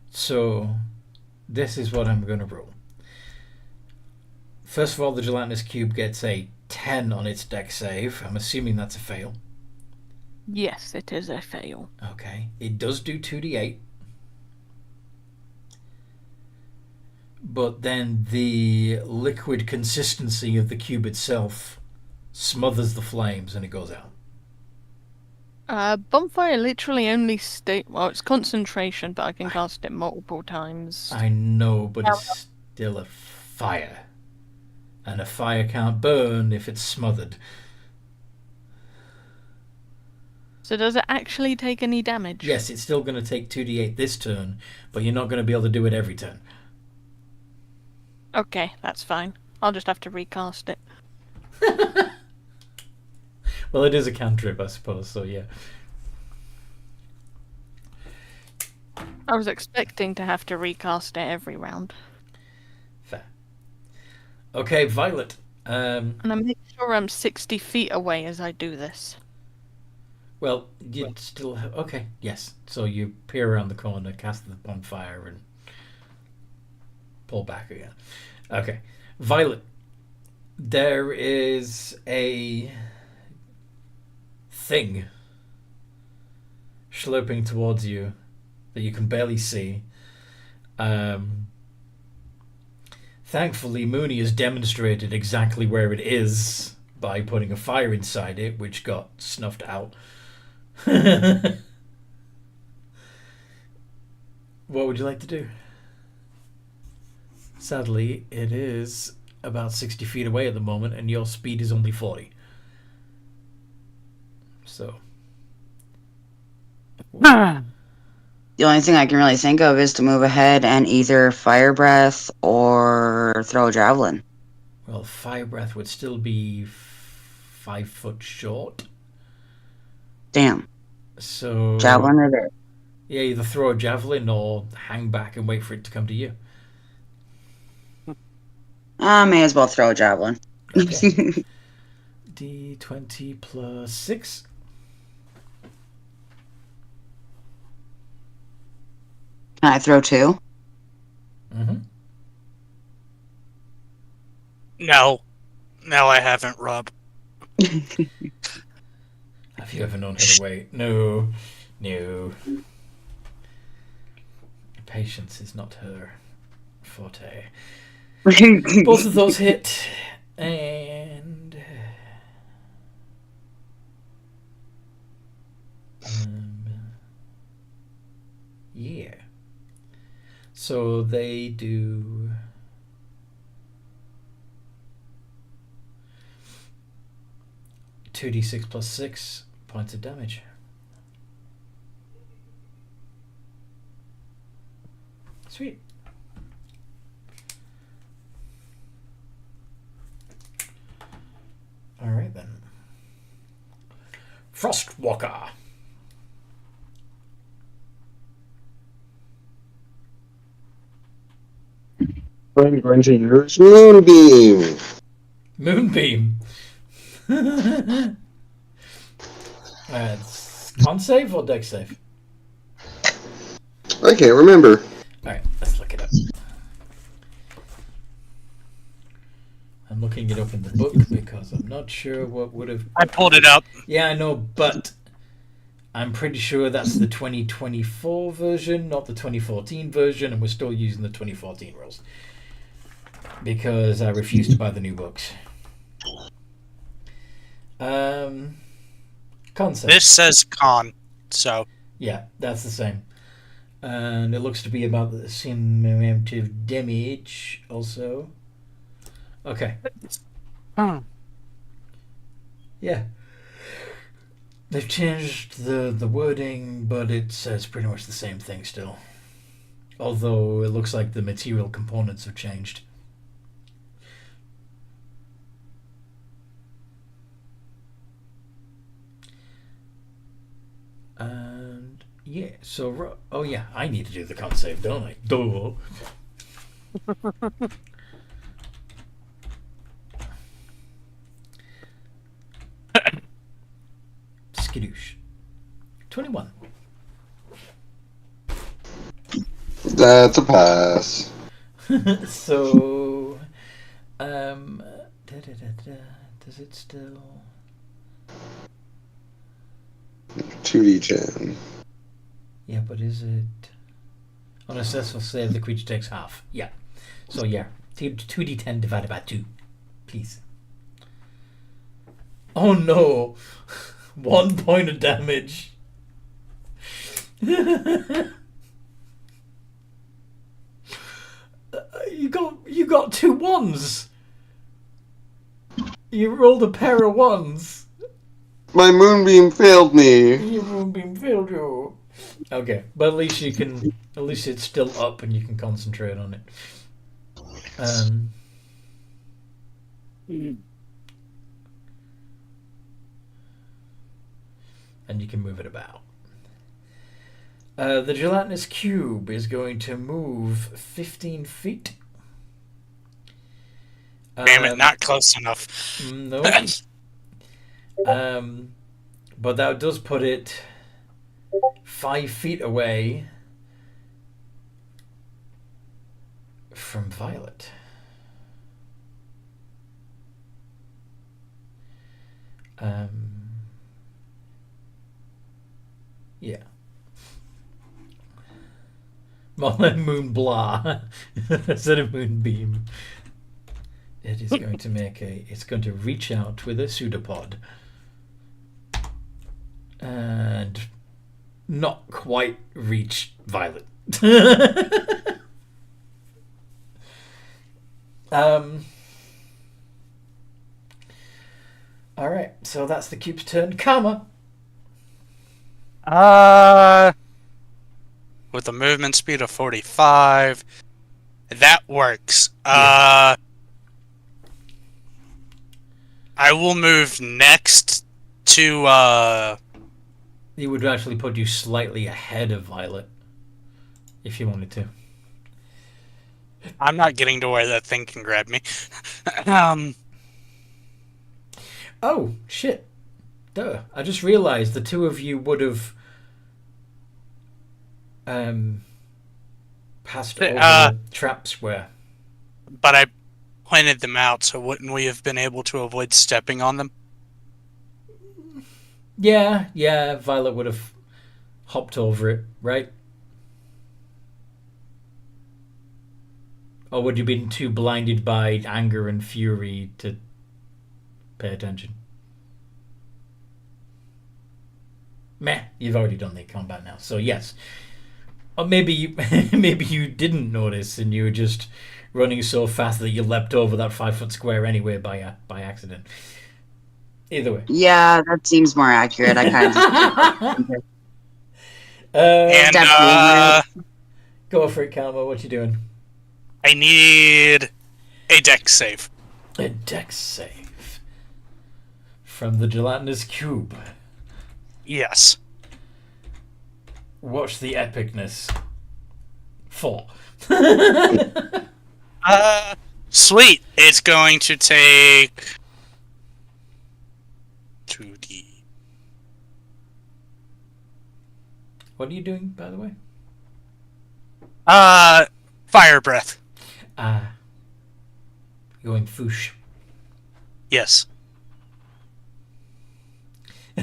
So, this is what I'm going to rule. First of all, the gelatinous cube gets a 10 on its dex save. I'm assuming that's a fail. Yes, it is a fail. Okay. It does do 2d8. But then the liquid consistency of the cube itself smothers the flames and it goes out. Bonfire literally only well, it's concentration, but I can cast it multiple times. I know, but it's still a fire. And a fire can't burn if it's smothered. So does it actually take any damage? Yes, it's still going to take 2d8 this turn, but you're not going to be able to do it every turn. Okay, that's fine. I'll just have to recast it. Well, it is a cantrip, I suppose, so yeah. I was expecting to have to recast it every round. Fair. Okay, Violet. And I make sure I'm 60 feet away as I do this. Well, you'd still have... Okay, yes. So you peer around the corner, cast the bonfire, and pull back again. Okay. Violet. There is a thing sloping towards you that you can barely see. Thankfully, Mooney has demonstrated exactly where it is by putting a fire inside it, which got snuffed out. What would you like to do? Sadly, it is about 60 feet away at the moment, and your speed is only 40. So. The only thing I can really think of is to move ahead and either fire breath or throw a javelin. Well, fire breath would still be 5 foot short. Damn. So. Javelin or there? Yeah, either throw a javelin or hang back and wait for it to come to you. I may as well throw a javelin. Okay. D20 plus 6. Can I throw 2? Mm-hmm. No. No, I haven't, Rob. Have you ever known how to wait? No. No. Patience is not her forte. Both of those hit. And... yeah. So they do... 2d6 plus 6 points of damage. Sweet. Alright then. Frostwalker. I'm going to use Moonbeam. Moonbeam. It's con save or dex save? I can't remember. Alright, let's look it up. I'm looking it up in the book because I'm not sure what would have... I pulled it up. Yeah, I know, but I'm pretty sure that's the 2024 version, not the 2014 version, and we're still using the 2014 rules. Because I refuse to buy the new books. Concept. This says con, so... Yeah, that's the same. And it looks to be about the same amount of damage also. Okay. Yeah. They've changed the wording, but it says pretty much the same thing still. Although it looks like the material components have changed. And yeah, so oh yeah, I need to do the con save, don't I? Duh. Kidoosh. 21. That's a pass. So, does it still? 2d10. Yeah, but is it? On a successful save, the creature takes half. Yeah. So yeah, 2d10 divided by 2, please. Oh no! 1 point of damage. You got 2 ones. You rolled a pair of ones. My moonbeam failed me. Your moonbeam failed you. Okay, but at least you can. At least it's still up, and you can concentrate on it. And you can move it about. The gelatinous cube is going to move 15 feet. Damn it, not close enough. No. But that does put it 5 feet away from Violet. Yeah. More like moon blah instead of moonbeam. It is going to make it's going to reach out with a pseudopod. And not quite reach Violet. Alright, so that's the cube's turn. Karma! With a movement speed of 45, that works. Yeah. I will move next to It would actually put you slightly ahead of Violet, if you wanted to. I'm not getting to where that thing can grab me. Oh, shit. Duh. I just realised the two of you would have passed over the trap square. But I pointed them out, so wouldn't we have been able to avoid stepping on them? Yeah, Violet would have hopped over it, right? Or would you have been too blinded by anger and fury to pay attention? Meh, you've already done the combat now, so yes. Or maybe you didn't notice and you were just running so fast that you leapt over that 5-foot square anyway by accident. Either way. Yeah, that seems more accurate. I kind of Go for it, Karma. What you doing? I need a dex save. A dex save from the gelatinous cube. Yes. Watch the epicness. 4. Sweet. It's going to take 2d. What are you doing, by the way? Fire breath. Going foosh. Yes.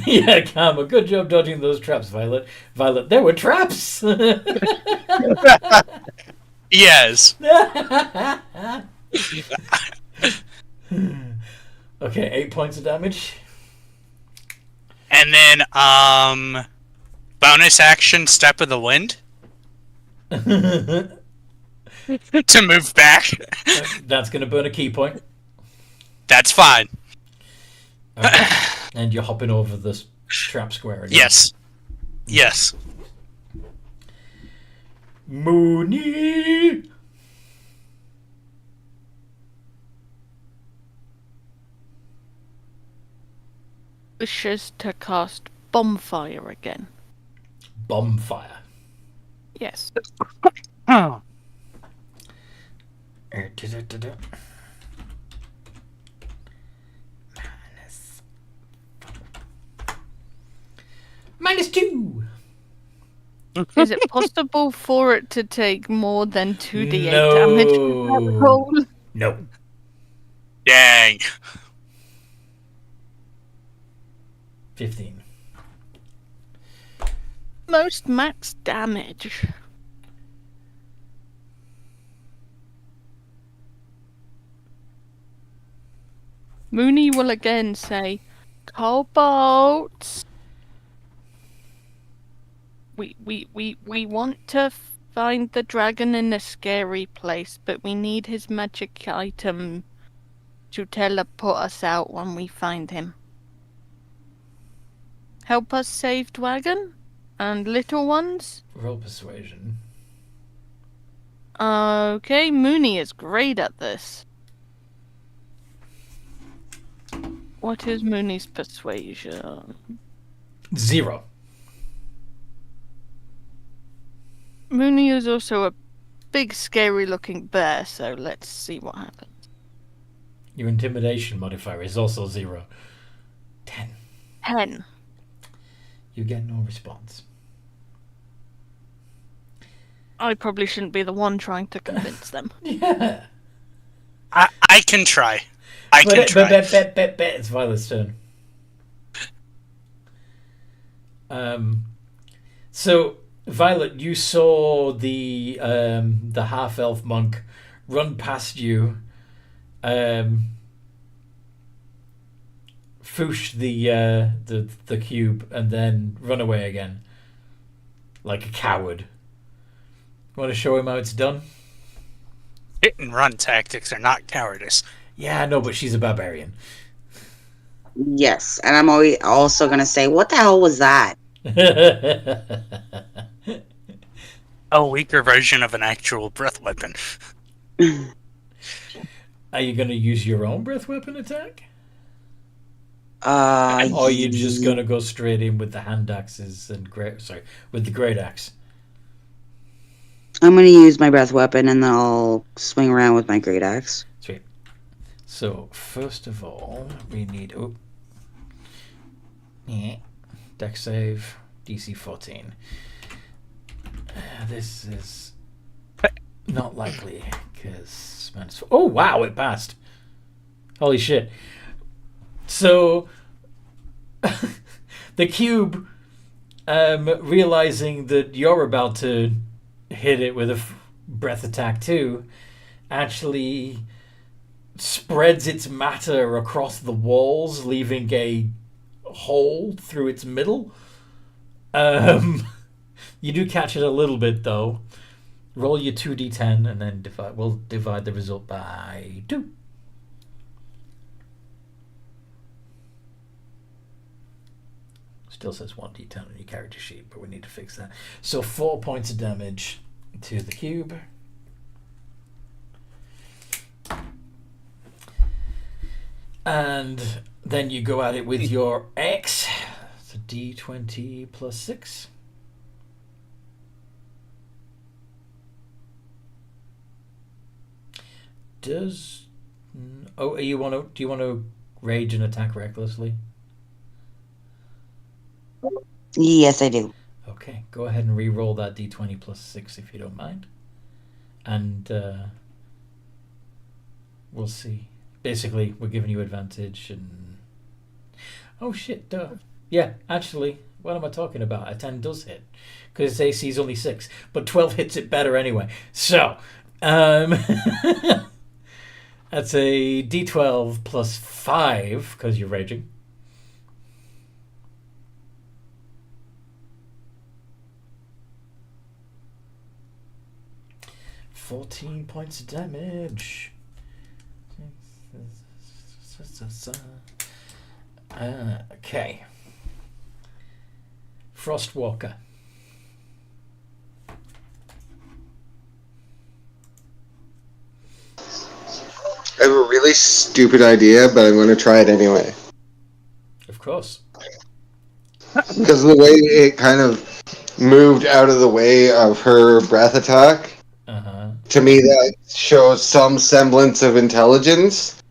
Yeah, Karma, good job dodging those traps, Violet. Violet, there were traps! Yes. Okay, 8 points of damage. And then, bonus action, Step of the Wind. To move back. That's going to burn a key point. That's fine. Okay. And you're hopping over this trap square again. Yes. Mooney! Wishes to cast Bonfire again. Bonfire. Yes. Oh. -2. Is it possible for it to take more than 2d8 No. damage with that roll? No. Dang. 15. Most max damage. Mooney will again say, Cobalt. We want to find the dragon in a scary place, but we need his magic item to teleport us out when we find him. Help us save dragon and little ones. Roll persuasion. Okay, Mooney is great at this. What is Mooney's persuasion? 0. Mooney is also a big, scary-looking bear, so let's see what happens. Your intimidation modifier is also 0. 10. 10. You get no response. I probably shouldn't be the one trying to convince them. Yeah. I can try. I can try. It's Violet's turn. So Violet, you saw the half-elf monk run past you, foosh the cube, and then run away again, like a coward. Want to show him how it's done? Hit and run tactics are not cowardice. Yeah, I know, but she's a barbarian. Yes, and I'm also going to say, what the hell was that? A weaker version of an actual breath weapon. Are you going to use your own breath weapon attack? Or Uh, are you just going to go straight in with the hand axes and with the great axe? I'm going to use my breath weapon and then I'll swing around with my great axe. Sweet. So, first of all, we need... Oh. Yeah. Dex save, DC 14. This is not likely, because... Oh, wow, it passed. Holy shit. So, the cube, realizing that you're about to hit it with a breath attack too, actually spreads its matter across the walls, leaving a hole through its middle. You do catch it a little bit though. Roll your 2d10 and then we'll divide the result by 2. Still says 1d10 on your character sheet, but we need to fix that. So 4 points of damage to the cube. And then you go at it with your X. It's a d20 plus 6. Do you want to rage and attack recklessly? Yes, I do. Okay, go ahead and re-roll that d20 plus 6 if you don't mind. And we'll see. Basically, we're giving you advantage and... Oh shit, duh. Yeah, actually, what am I talking about? A 10 does hit. Because its AC is only 6. But 12 hits it better anyway. So, that's a d12 plus 5, because you're raging. $14 points of damage. Okay. Frostwalker. I have a really stupid idea, but I'm going to try it anyway. Of course. Because of the way it kind of moved out of the way of her breath attack, to me that shows some semblance of intelligence.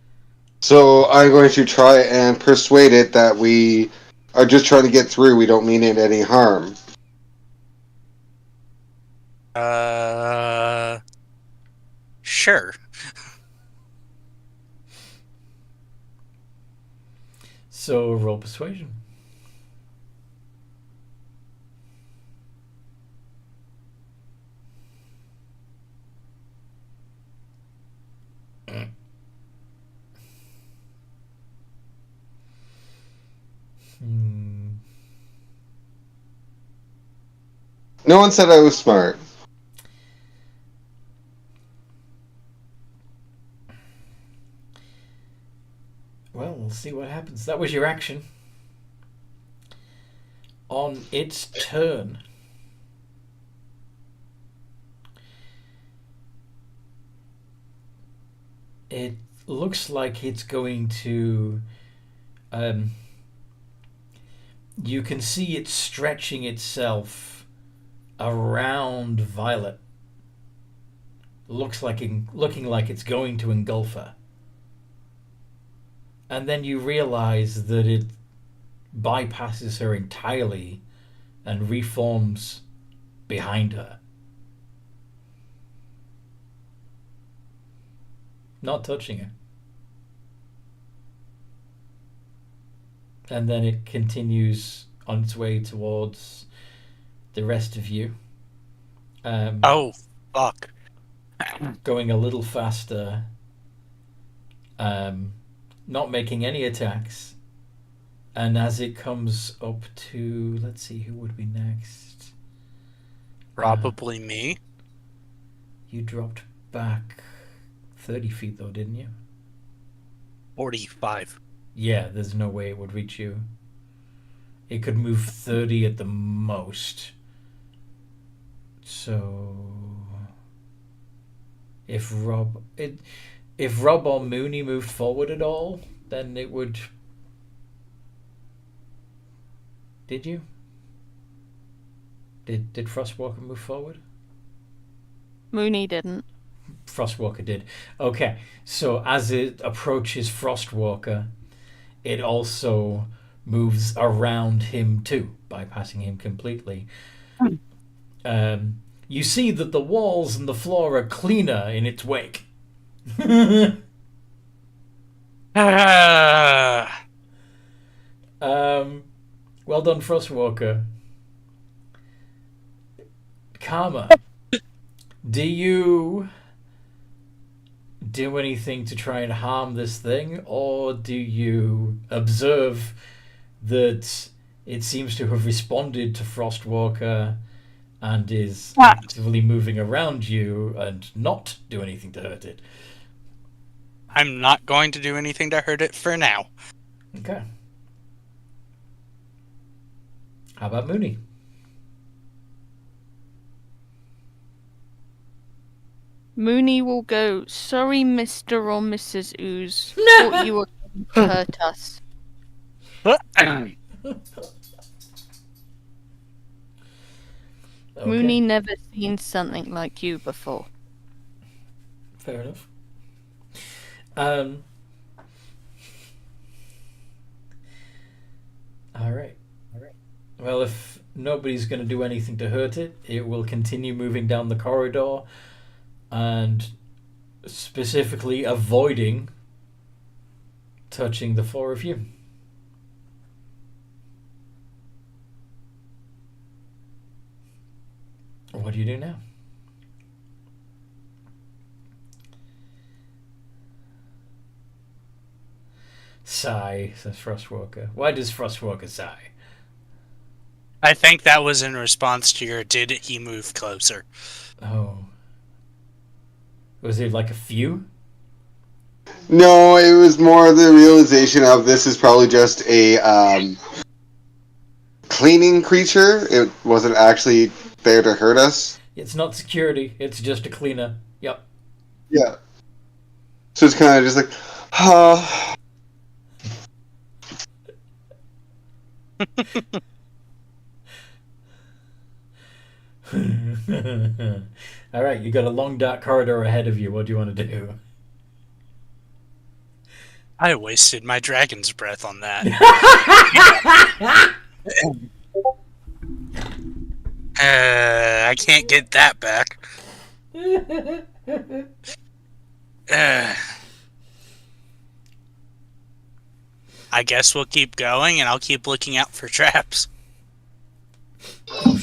So I'm going to try and persuade it that we are just trying to get through. We don't mean it any harm. Sure. So roll persuasion. No one said I was smart. Well, we'll see what happens. That was your action. On its turn, it looks like it's going to... you can see it stretching itself around Violet. Looking like it's going to engulf her. And then you realize that it bypasses her entirely and reforms behind her. Not touching her. And then it continues on its way towards the rest of you. Oh, fuck. Going a little faster. Not making any attacks. And as it comes up to... Let's see, who would be next? Probably me. You dropped back 30 feet though, didn't you? 45. Yeah, there's no way it would reach you. It could move 30 at the most. So... If Rob or Mooney moved forward at all, then it would... Did you? Did Frostwalker move forward? Mooney didn't. Frostwalker did. Okay, so as it approaches Frostwalker, it also moves around him too, bypassing him completely. You see that the walls and the floor are cleaner in its wake. Well done, Frostwalker. Karma, do you do anything to try and harm this thing, or do you observe that it seems to have responded to Frostwalker and is actively moving around you and not do anything to hurt it? I'm not going to do anything to hurt it for now. Okay. How about Mooney? Mooney will go, sorry, Mr. or Mrs. Ooze. Thought you were going to hurt us. Okay. Mooney never seen something like you before. Fair enough. Alright. Well, if nobody's going to do anything to hurt it, it will continue moving down the corridor and specifically avoiding touching the four of you. What do you do now? Sigh, says Frostwalker. Why does Frostwalker sigh? I think that was in response to your did he move closer. Oh. Was it like a few? No, it was more the realization of this is probably just a cleaning creature. It wasn't actually there to hurt us. It's not security, it's just a cleaner. Yep. Yeah. So it's kind of just like, Alright, you got a long dark corridor ahead of you. What do you want to do? I wasted my dragon's breath on that. I can't get that back. I guess we'll keep going, and I'll keep looking out for traps.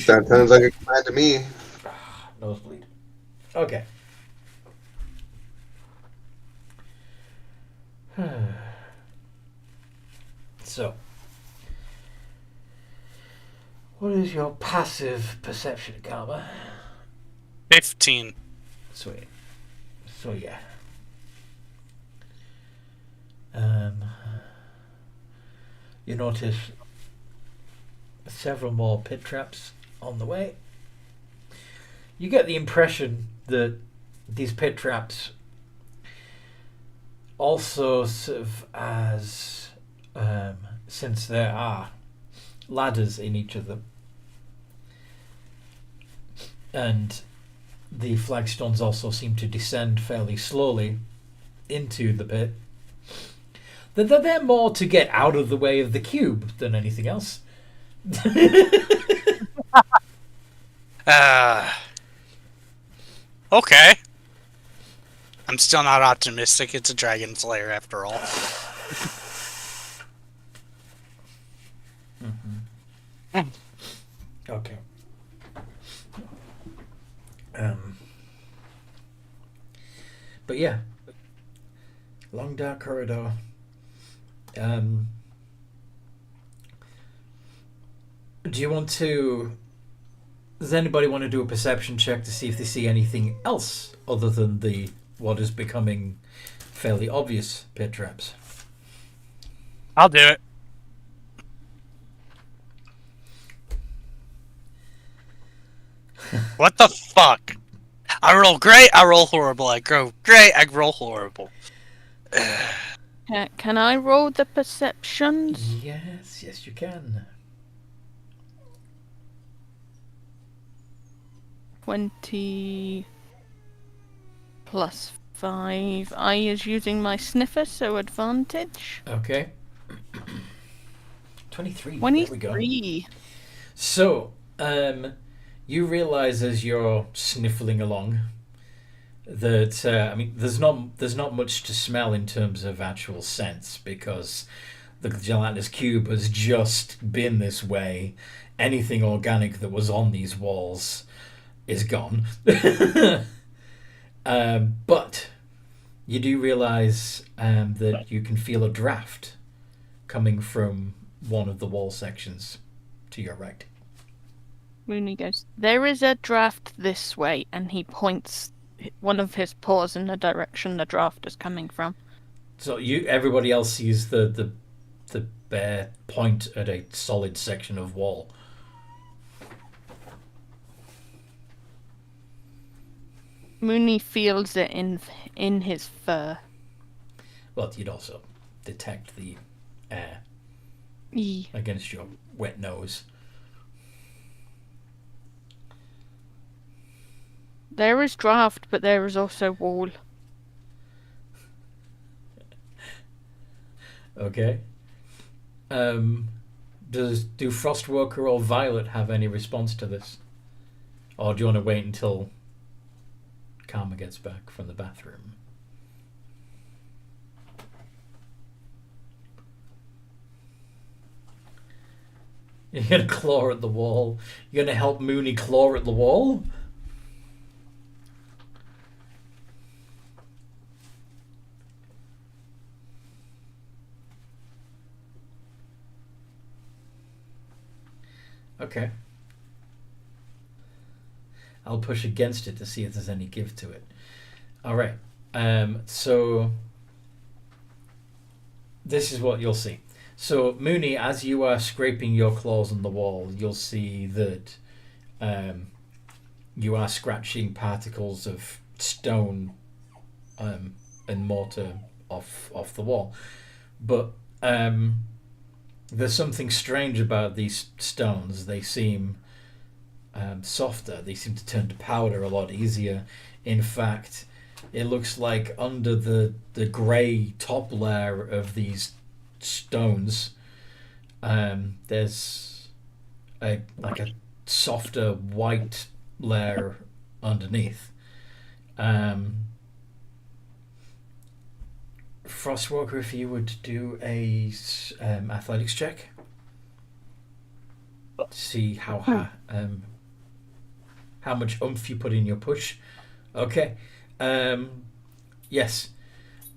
That sounds like a plan to me. Nosebleed. Okay. So, what is your passive perception, Karma? 15. Sweet. So yeah. You notice several more pit traps on the way. You get the impression that these pit traps also serve as, since there are ladders in each of them, and the flagstones also seem to descend fairly slowly into the pit, that they're there more to get out of the way of the cube than anything else. Okay. I'm still not optimistic. It's a dragon slayer after all. Okay. But yeah, long dark corridor. Do you want to? Does anybody want to do a perception check to see if they see anything else other than what is becoming fairly obvious pit traps? I'll do it. What the fuck? I roll great, I roll horrible. I grow great, I roll horrible. Can I roll the perceptions? Yes, you can. 20 plus 5. I is using my sniffer, so advantage. Okay. 23. 23. There we go. So, you realize as you're sniffling along that there's not much to smell in terms of actual scents, because the gelatinous cube has just been this way. Anything organic that was on these walls is gone. But you do realize that you can feel a draft coming from one of the wall sections to your right. Mooney goes, there is a draft this way, and he points one of his paws in the direction the draft is coming from. So everybody else sees the bare point at a solid section of wall. Mooney feels it in his fur. Well, you'd also detect the air Eee. against your wet nose. There is draft, but there is also wall. Okay. Do Frostwalker or Violet have any response to this? Or do you want to wait until Karma gets back from the bathroom? You're going to claw at the wall? You're going to help Mooney claw at the wall? Okay. I'll push against it to see if there's any give to it. Alright. So this is what you'll see. So Mooney, as you are scraping your claws on the wall, you'll see that you are scratching particles of stone and mortar off the wall. But there's something strange about these stones. They seem softer. They seem to turn to powder a lot easier. In fact, it looks like under the grey top layer of these stones, there's a softer white layer underneath. Frostwalker, if you would do a athletics check, see how much oomph you put in your push. Okay. Yes.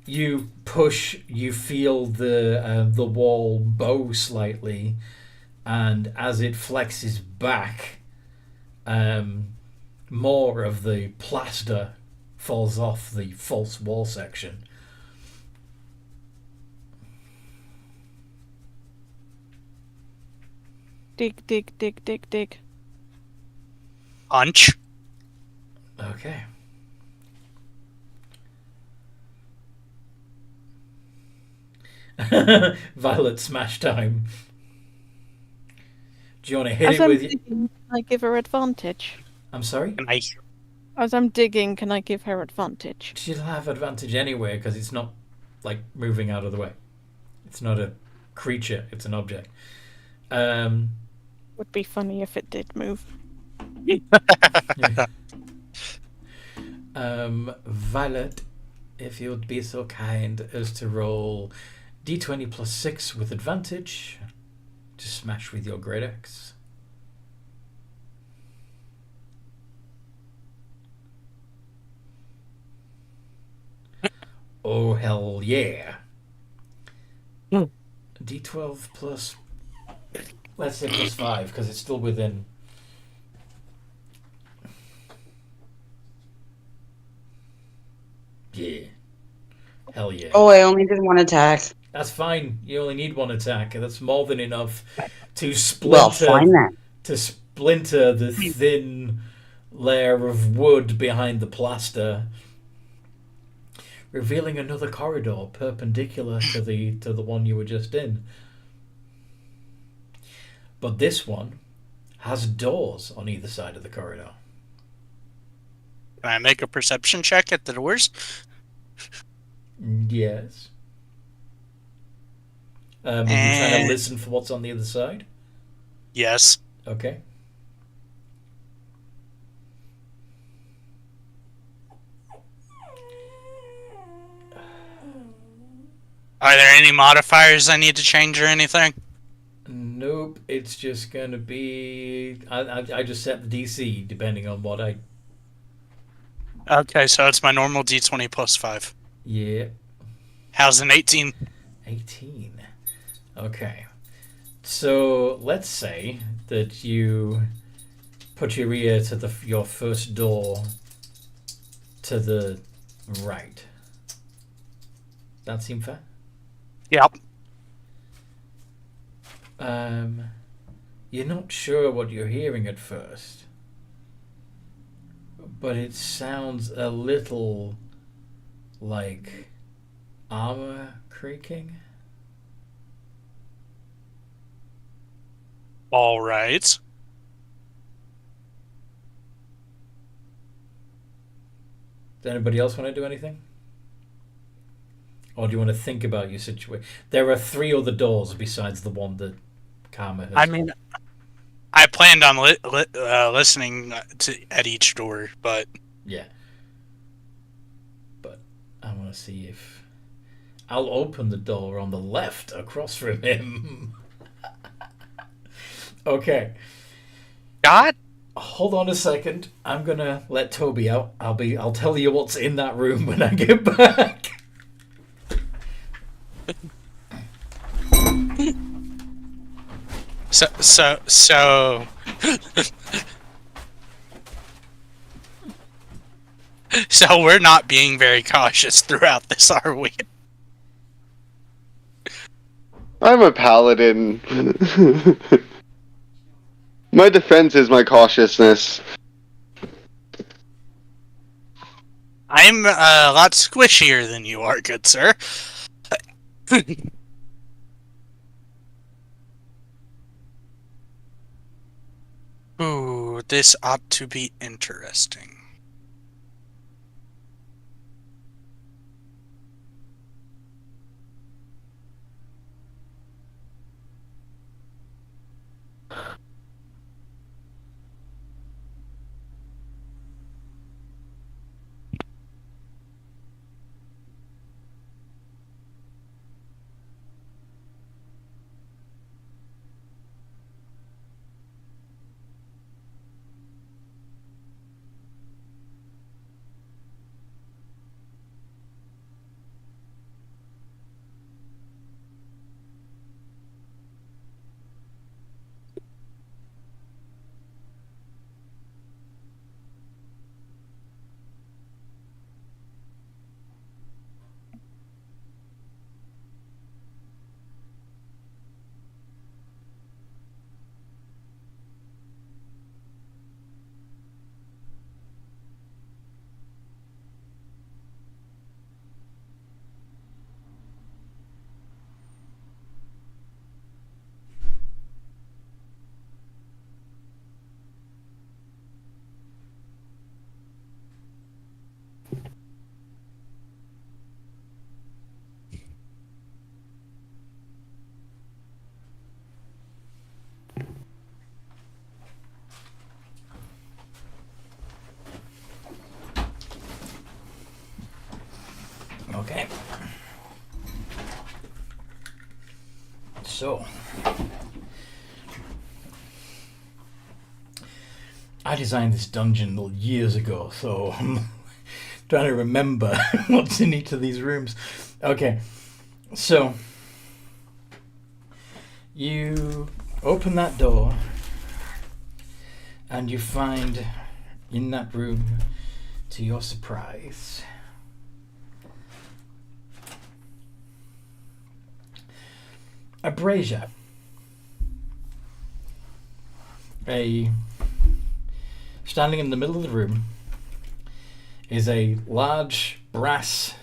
You push. You feel the wall bow slightly, and as it flexes back, more of the plaster falls off the false wall section. Dig, dig, dig, dig, dig. Punch. Okay. Violet smash time. Do you want to hit As it I'm with? digging, can I give her advantage? I'm sorry. Can I? As I'm digging, can I give her advantage? She'll have advantage anyway because it's not like moving out of the way. It's not a creature. It's an object. Would be funny if it did move. Violet, if you'd be so kind as to roll d20 plus 6 with advantage to smash with your great axe. Oh, hell yeah. D12 plus, let's say plus 5, because it's still within. Yeah. Hell yeah. Oh, I only did one attack. That's fine. You only need one attack. That's more than enough to Well, splinter fine then. to splinter the thin layer of wood behind the plaster, revealing another corridor perpendicular to the one you were just in. But this one has doors on either side of the corridor. Can I make a perception check at the doors? Yes. Are you trying to listen for what's on the other side? Yes. Okay. Are there any modifiers I need to change or anything? Nope. It's just gonna be. I just set the DC depending on what I. Okay, so it's my normal D20 plus 5. Yeah. How's an 18? 18. Okay. So let's say that you put your ear to your first door to the right. That seem fair? Yep. You're not sure what you're hearing at first, but it sounds a little like armor creaking. All right. Does anybody else want to do anything? Or do you want to think about your situation? There are 3 other doors besides the one that Karma has. I mean, I planned on listening at each door, but Yeah. But I want to see if... I'll open the door on the left across from him. Okay. God, Hold on a second. I'm gonna let Toby out. I'll tell you what's in that room when I get back. so so we're not being very cautious throughout this, are we? I'm a paladin. My defense is my cautiousness. I'm a lot squishier than you are, good sir. Ooh, this ought to be interesting. So, I designed this dungeon years ago, so I'm trying to remember what's in each of these rooms. Okay, so you open that door and you find in that room, to your surprise, a brazier. Standing in the middle of the room is a large brass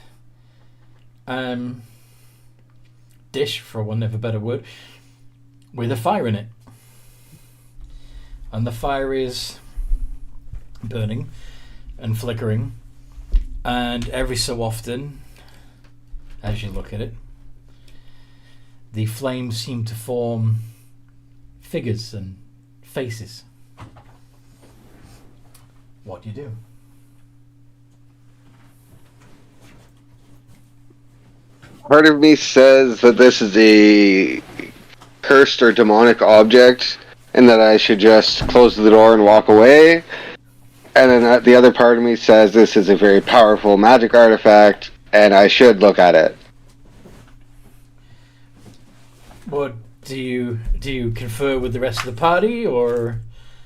dish, for want of a better word, with a fire in it. And the fire is burning and flickering, and every so often, as you look at it, the flames seem to form figures and faces. What do you do? Part of me says that this is a cursed or demonic object, and that I should just close the door and walk away. And then the other part of me says this is a very powerful magic artifact, and I should look at it. What do you confer with the rest of the party, or?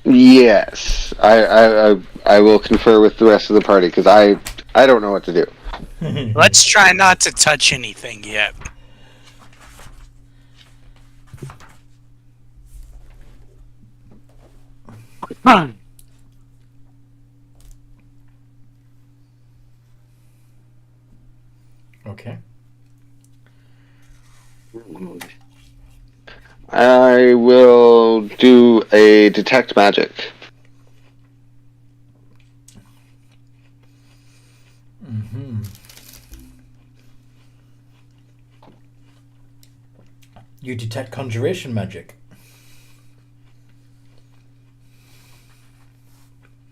Yes, I will confer with the rest of the party because I don't know what to do. Let's try not to touch anything yet. Okay. I will do a detect magic. Mm-hmm. You detect conjuration magic.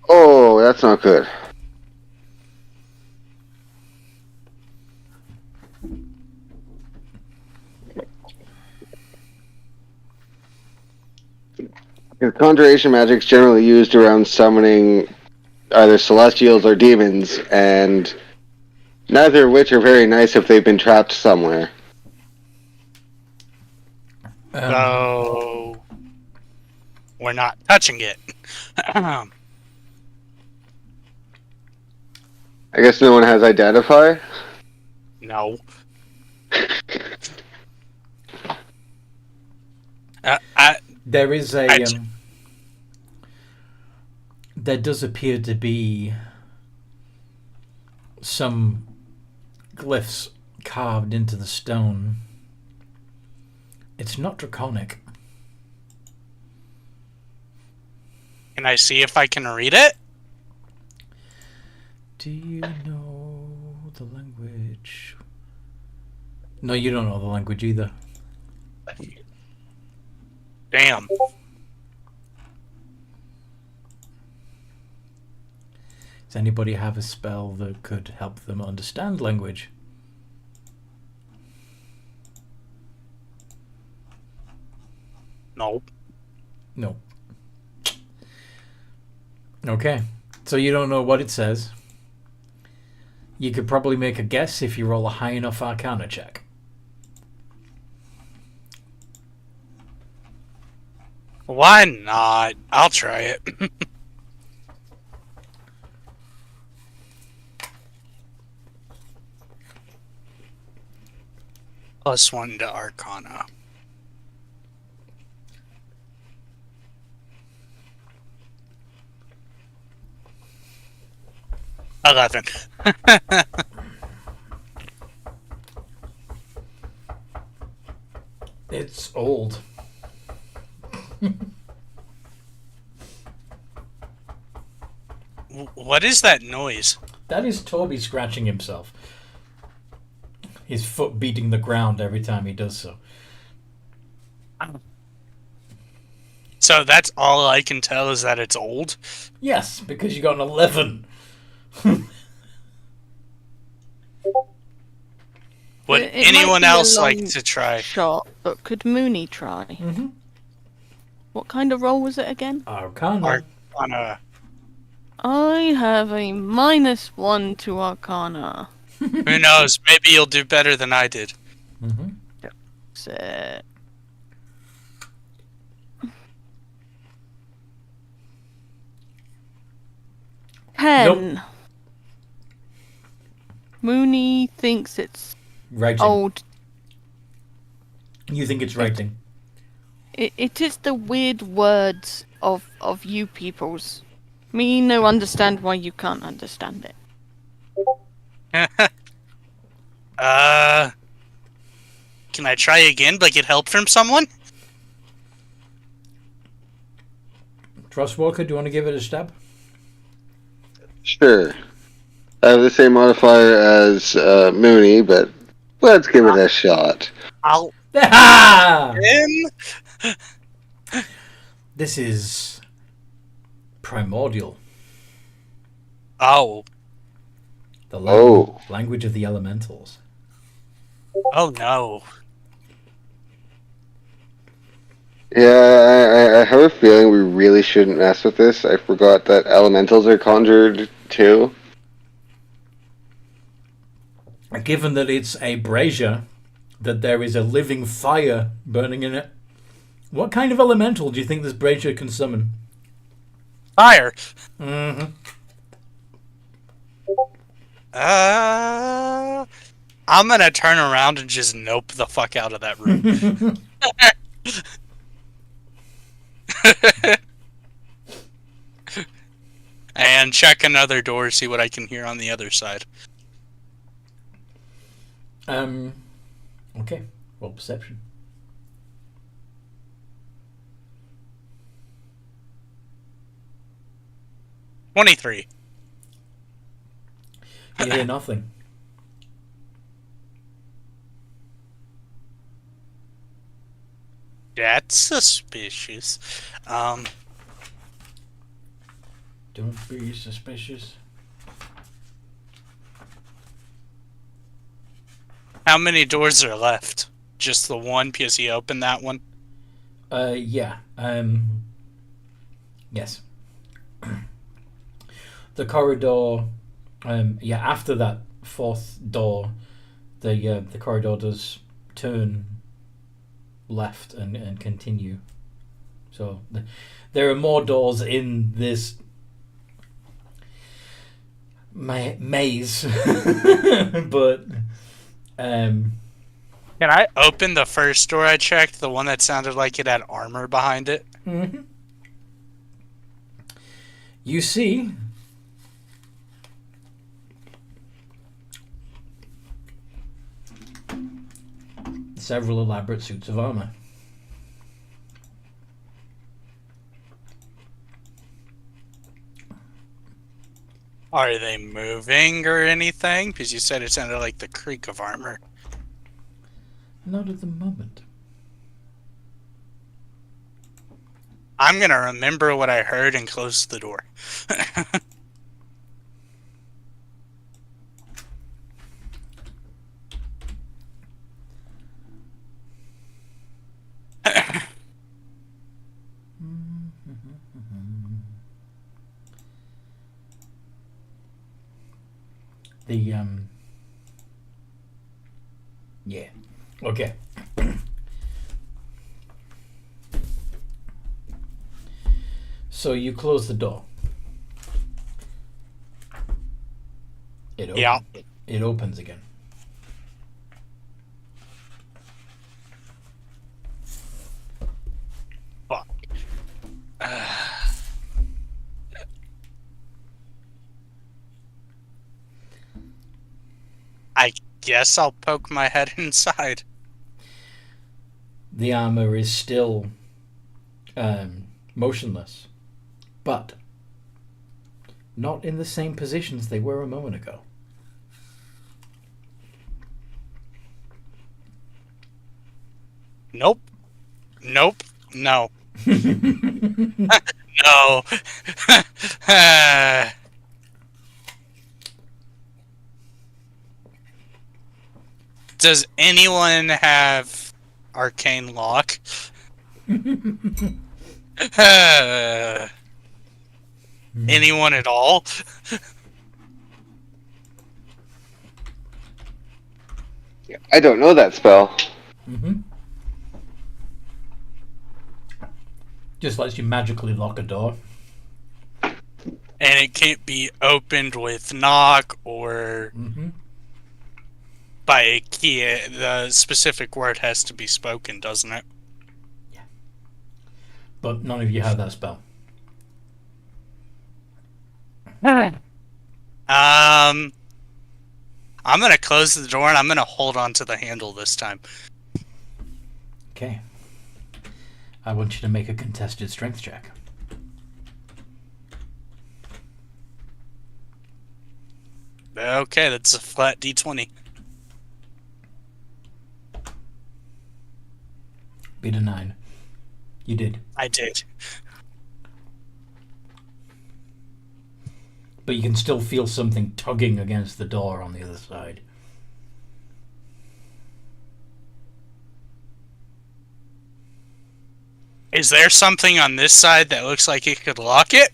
Oh, that's not good. Conjuration magic is generally used around summoning either celestials or demons, and neither of which are very nice if they've been trapped somewhere. So we're not touching it. I guess no one has identify. No. There is a. There does appear to be some glyphs carved into the stone. It's not draconic. Can I see if I can read it? Do you know the language? No, you don't know the language either. Damn. Does anybody have a spell that could help them understand language? Nope. No. Okay. So you don't know what it says. You could probably make a guess if you roll a high enough Arcana check. Why not? I'll try it. +1 to Arcana. $11. It's old. What is that noise? That is Toby scratching himself. His foot beating the ground every time he does so. So that's all I can tell is that it's old? Yes, because you got an 11. Would It might anyone be a else like long to try? shot, but could Mooney try? Mm-hmm. What kind of roll was it again? Arcana. Arcana. I have a -1 to Arcana. Who knows? Maybe you'll do better than I did. Mm-hmm. Set. Ten. Nope. Mooney thinks it's Writing. old. You think it's writing? It is the weird words of you peoples. Me no understand why you can't understand it. Can I try again but get help from someone? Frostwalker, do you want to give it a stab? Sure. I have the same modifier as Mooney, but let's give it a shot. I'll Ah! in. This is primordial. Oh. The Oh. language of the elementals. Oh no. Yeah, I have a feeling we really shouldn't mess with this. I forgot that elementals are conjured too. Given that it's a brazier, that there is a living fire burning in it, what kind of elemental do you think this brazier can summon? Fire. Mm-hmm. I'm gonna turn around and just nope the fuck out of that room. And check another door, see what I can hear on the other side. Okay. Roll perception. $23. You hear nothing. That's suspicious. Don't be suspicious. How many doors are left? Just the one because he opened that one? Yeah. Yes. The corridor. Yeah. After that fourth door, the corridor does turn left and continue. So there are more doors in this maze, but Can I open the first door I checked? The one that sounded like it had armor behind it? Mm-hmm. You see several elaborate suits of armor. Are they moving or anything? Because you said it sounded like the creak of armor. Not at the moment. I'm gonna remember what I heard and close the door. The yeah. Okay. So you close the door. Yeah. It opens again. Fuck. I guess I'll poke my head inside. The armor is still motionless, but not in the same positions they were a moment ago. Nope. Nope. No. No. Does anyone have arcane lock? Anyone at all? I don't know that spell. Just lets you magically lock a door. And it can't be opened with knock or by a key. The specific word has to be spoken, doesn't it? Yeah. But none of you have that spell. I'm gonna close the door and I'm gonna hold on to the handle this time. Okay. I want you to make a contested strength check. Okay, that's a flat D20. Beat a 9. You did. I did. But you can still feel something tugging against the door on the other side. Is there something on this side that looks like it could lock it?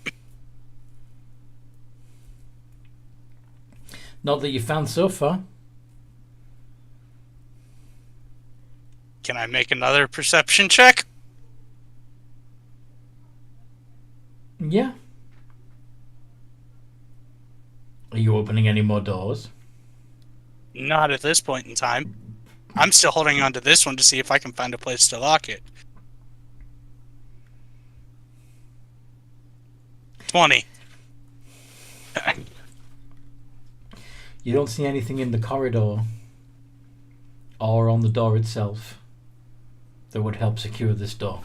Not that you found so far. Can I make another perception check? Yeah. Are you opening any more doors? Not at this point in time. I'm still holding on to this one to see if I can find a place to lock it. 20. You don't see anything in the corridor or on the door itself that would help secure this door.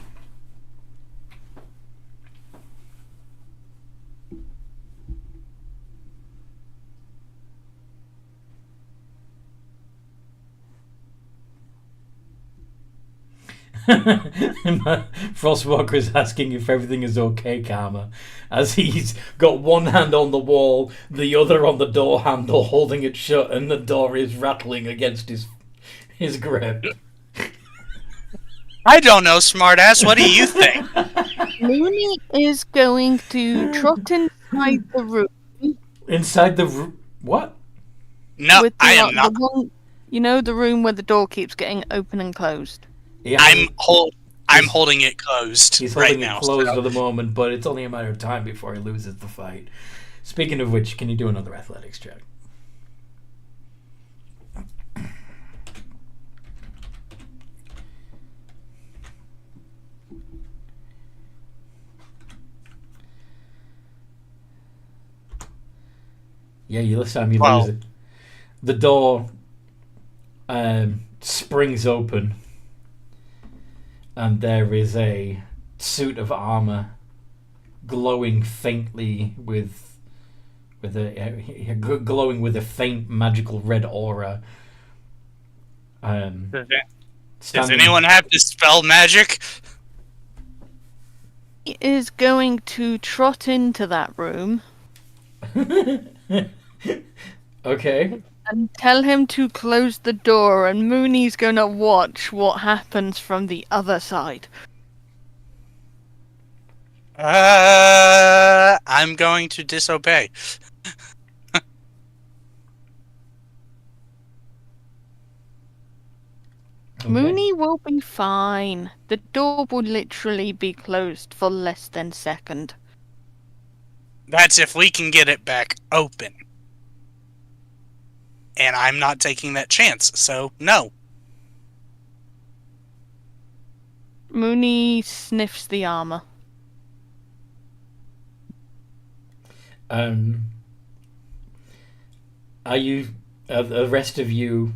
Frostwalker is asking if everything is okay, Karma, as he's got one hand on the wall, the other on the door handle, holding it shut, and the door is rattling against his grip. I don't know, smartass. What do you think? Mooney is going to trot inside the room. Inside the room? What? No, with I am not. The one, you know, the room where the door keeps getting open and closed. Yeah, I'm holding it closed he's right holding now. it closed so. at the moment, but it's only a matter of time before he loses the fight. Speaking of which, can you do another athletics check? Yeah, this time you lose it. The door springs open, and there is a suit of armor glowing faintly with a faint magical red aura. Does anyone have dispel magic? He is going to trot into that room. Okay. And tell him to close the door, and Mooney's gonna watch what happens from the other side. I'm going to disobey. Okay. Mooney will be fine. The door will literally be closed for less than a second. That's if we can get it back open. And I'm not taking that chance, so no. Mooney sniffs the armor. Are the rest of you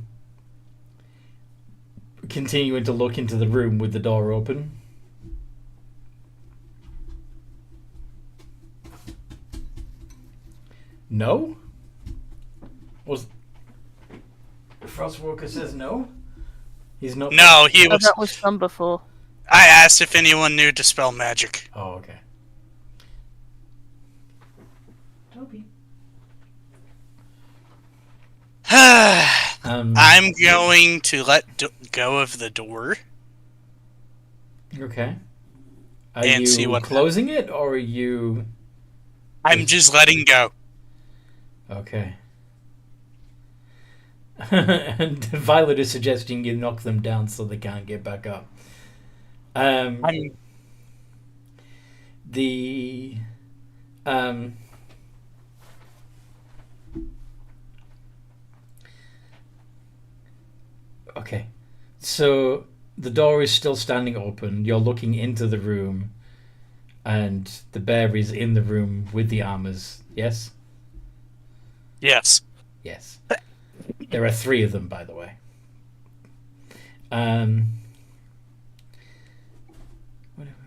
continuing to look into the room with the door open? No? Frostwalker says no? He's not. No, he was. That was done before. I asked if anyone knew dispel magic. Oh, okay. Toby. I'm going to let go of the door. Okay. Are And you see what closing it, or are you... I'm just letting go. Okay. And Violet is suggesting you knock them down so they can't get back up. The... Okay. So the door is still standing open. You're looking into the room, and the bear is in the room with the armors. Yes? Yes. Yes. There are 3 of them, by the way.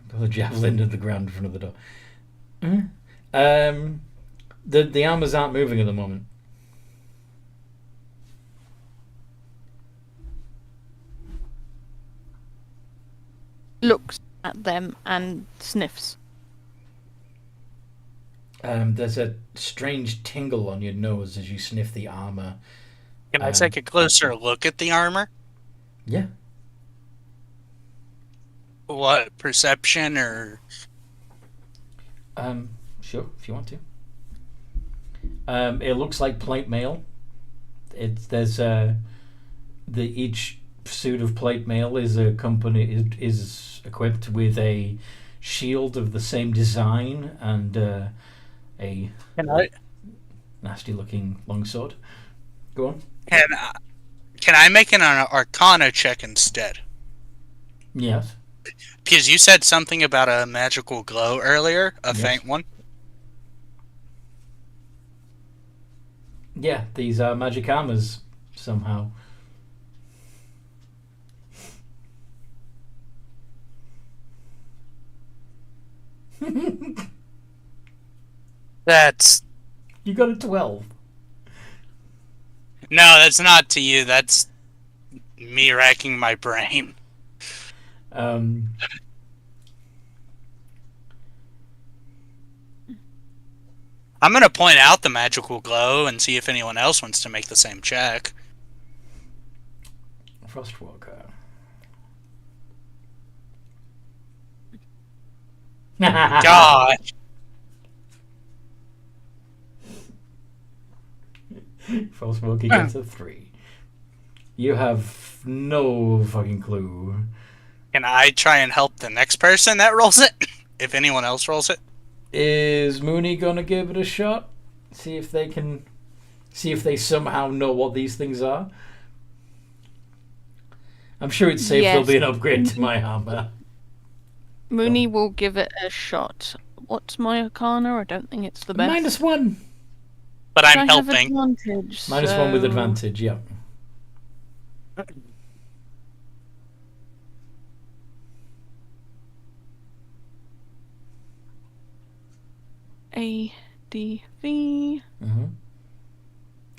Pull a javelin to the ground in front of the door. The armors aren't moving at the moment. Looks at them and sniffs. There's a strange tingle on your nose as you sniff the armor. Can I take a closer look at the armor? Yeah. What, perception or... Sure, if you want to. It looks like plate mail. Each suit of plate mail is is equipped with a shield of the same design and a nasty looking longsword. Go on. Can I make an Arcana check instead? Yes. Because you said something about a magical glow earlier, a Yes. faint one. Yeah, these are magic armors somehow. That's... You got a 12. No, that's not to you. That's me racking my brain. Um, I'm going to point out the magical glow and see if anyone else wants to make the same check. Frostwalker. God. Frostwalker gets a 3. You have no fucking clue. Can I try and help the next person that rolls it? If anyone else rolls it? Is Mooney gonna give it a shot? See if they somehow know what these things are? I'm sure it's safe. Yes. There'll be an upgrade to my armor. Mooney will give it a shot. What's my Arcana? I don't think it's the best. -1. But I'm I have helping. advantage, -1 with so- advantage, yeah. ADV.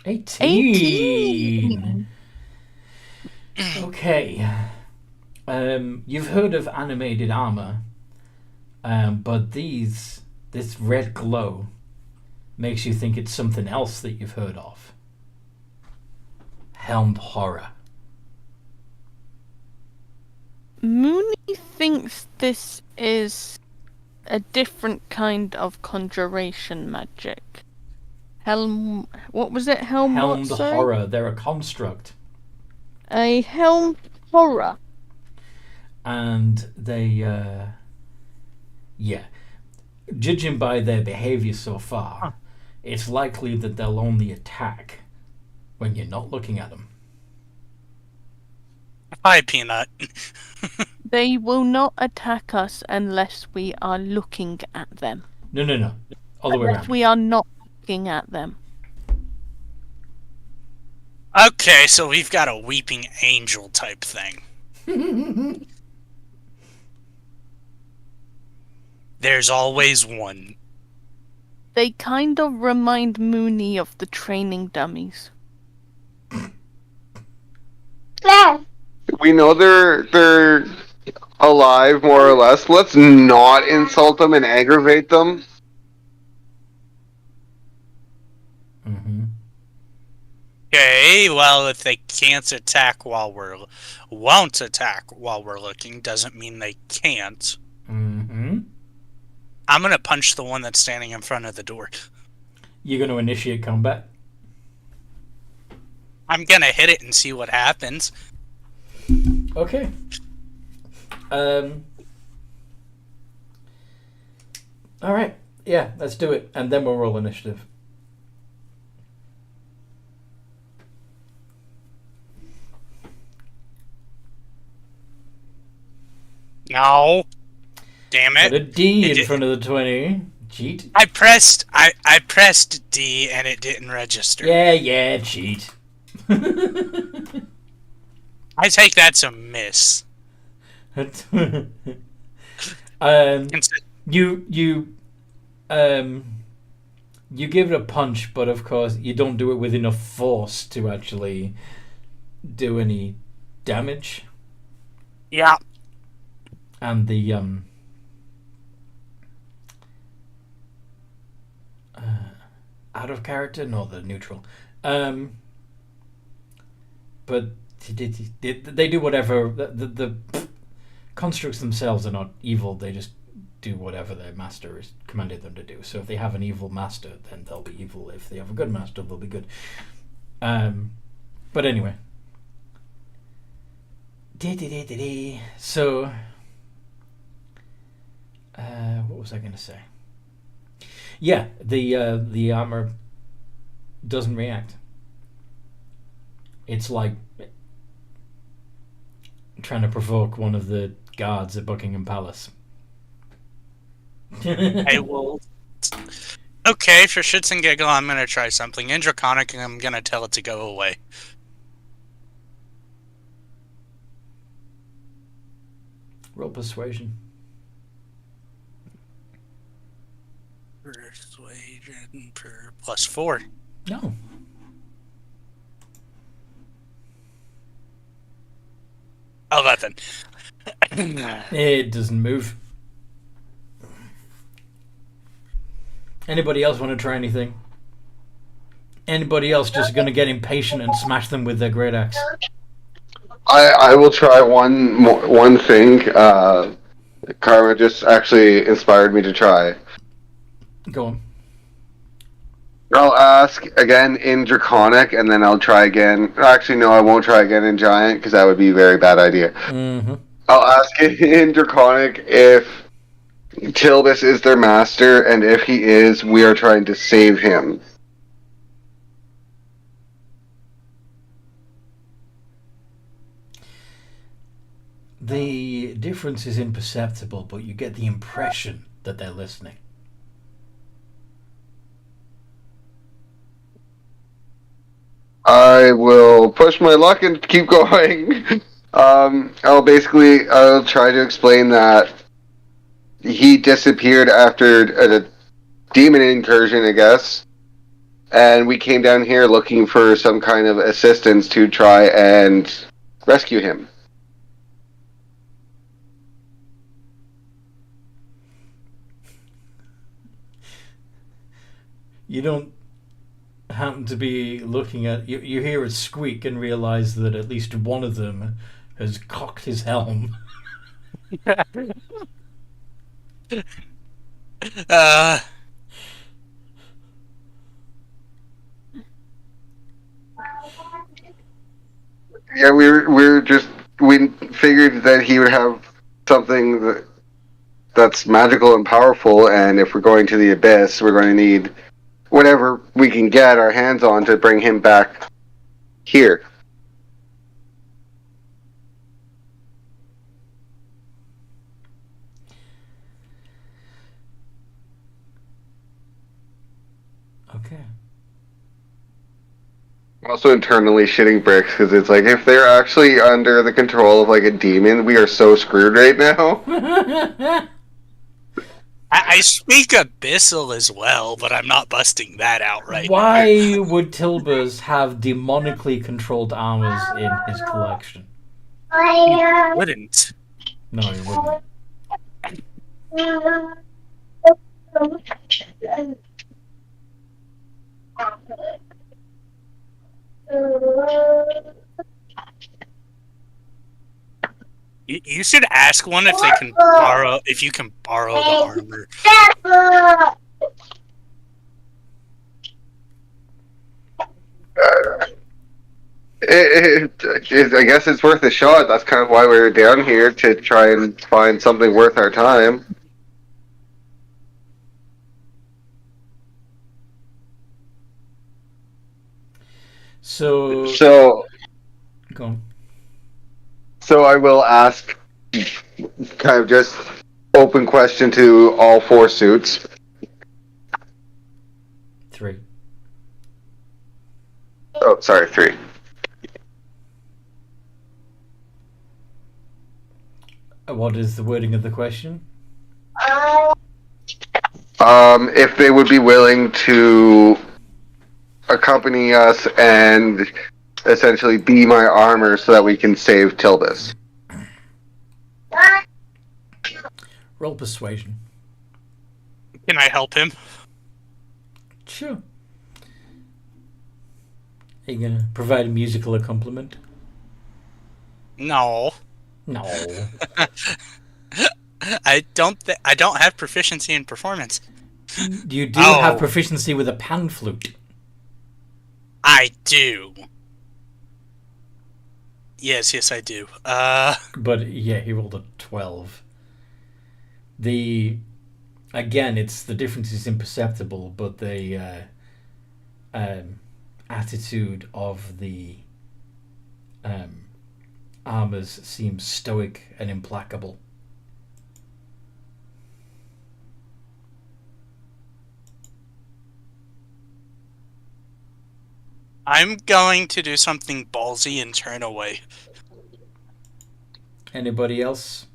18. Okay. You've heard of animated armor, but this red glow makes you think it's something else that you've heard of. Helmed horror. Mooney thinks this is a different kind of conjuration magic. What was it? Helmed what, sorry? horror. They're a construct. A helmed horror. And they, judging by their behavior so far, it's likely that they'll only attack when you're not looking at them. Hi, Peanut. They will not attack us unless we are looking at them. No. All the way Unless around. we are not looking at them. Okay, so we've got a weeping angel type thing. There's always one. They kind of remind Mooney of the training dummies. We know they're alive, more or less. Let's not insult them and aggravate them. Okay, well, if they can't attack won't attack while we're looking, doesn't mean they can't. Mm-hmm. I'm gonna punch the one that's standing in front of the door. You're going to initiate combat. I'm gonna hit it and see what happens. Okay. All right. Yeah, let's do it, and then we'll roll initiative. No. Damn Got a it. D in front of the 20. Cheat. I pressed D and it didn't register. Yeah, cheat. I take that's a miss. You give it a punch, but of course you don't do it with enough force to actually do any damage. Yeah. And the out of character, no, the neutral. But they do whatever. The constructs themselves are not evil. They just do whatever their master has commanded them to do. So if they have an evil master, then they'll be evil. If they have a good master, they'll be good. But anyway. So, what was I going to say? Yeah, the armor doesn't react. It's like trying to provoke one of the guards at Buckingham Palace. I will. Okay, for shits and giggle, I'm gonna try something. In Draconic, I'm gonna tell it to go away. Roll persuasion. Persuasion per +4. No. Oh, nothing. It doesn't move. Anybody else want to try anything? Anybody else just going to get impatient and smash them with their great axe? I will try one thing. Karma just actually inspired me to try. Go on. I'll ask again in Draconic, and then I'll try again. Actually, no, I won't try again in Giant, because that would be a very bad idea. Mm-hmm. I'll ask in Draconic if Tilbus is their master, and if he is, we are trying to save him. The difference is imperceptible, but you get the impression that they're listening. I will push my luck and keep going. I'll try to explain that he disappeared after a demon incursion, I guess, and we came down here looking for some kind of assistance to try and rescue him. You don't happen to be looking at... You hear it squeak and realise that at least one of them has cocked his helm. Yeah, we figured that he would have something that's magical and powerful, and if we're going to the abyss, we're going to need whatever we can get our hands on to bring him back here. Okay. I'm also internally shitting bricks because it's like if they're actually under the control of like a demon, we are so screwed right now. I speak Abyssal as well, but I'm not busting that out right now. Why would Tilbus have demonically controlled armors in his collection? He wouldn't. No, he wouldn't. You should ask one if they can borrow. If you can borrow the armor. I guess it's worth a shot. That's kind of why we were down here, to try and find something worth our time. So go on. So I will ask, kind of just open question to all 4 suits. 3. Oh, sorry, 3. What is the wording of the question? If they would be willing to accompany us and essentially be my armor so that we can save Tilbus. Roll persuasion. Can I help him? Sure. Are you gonna provide a musical accompaniment? No. No. I don't have proficiency in performance. You do have proficiency with a pan flute. I do. Yes, I do. But yeah, he rolled a 12. Again, it's the difference is imperceptible, but the attitude of the armors seems stoic and implacable. I'm going to do something ballsy and turn away. Anybody else?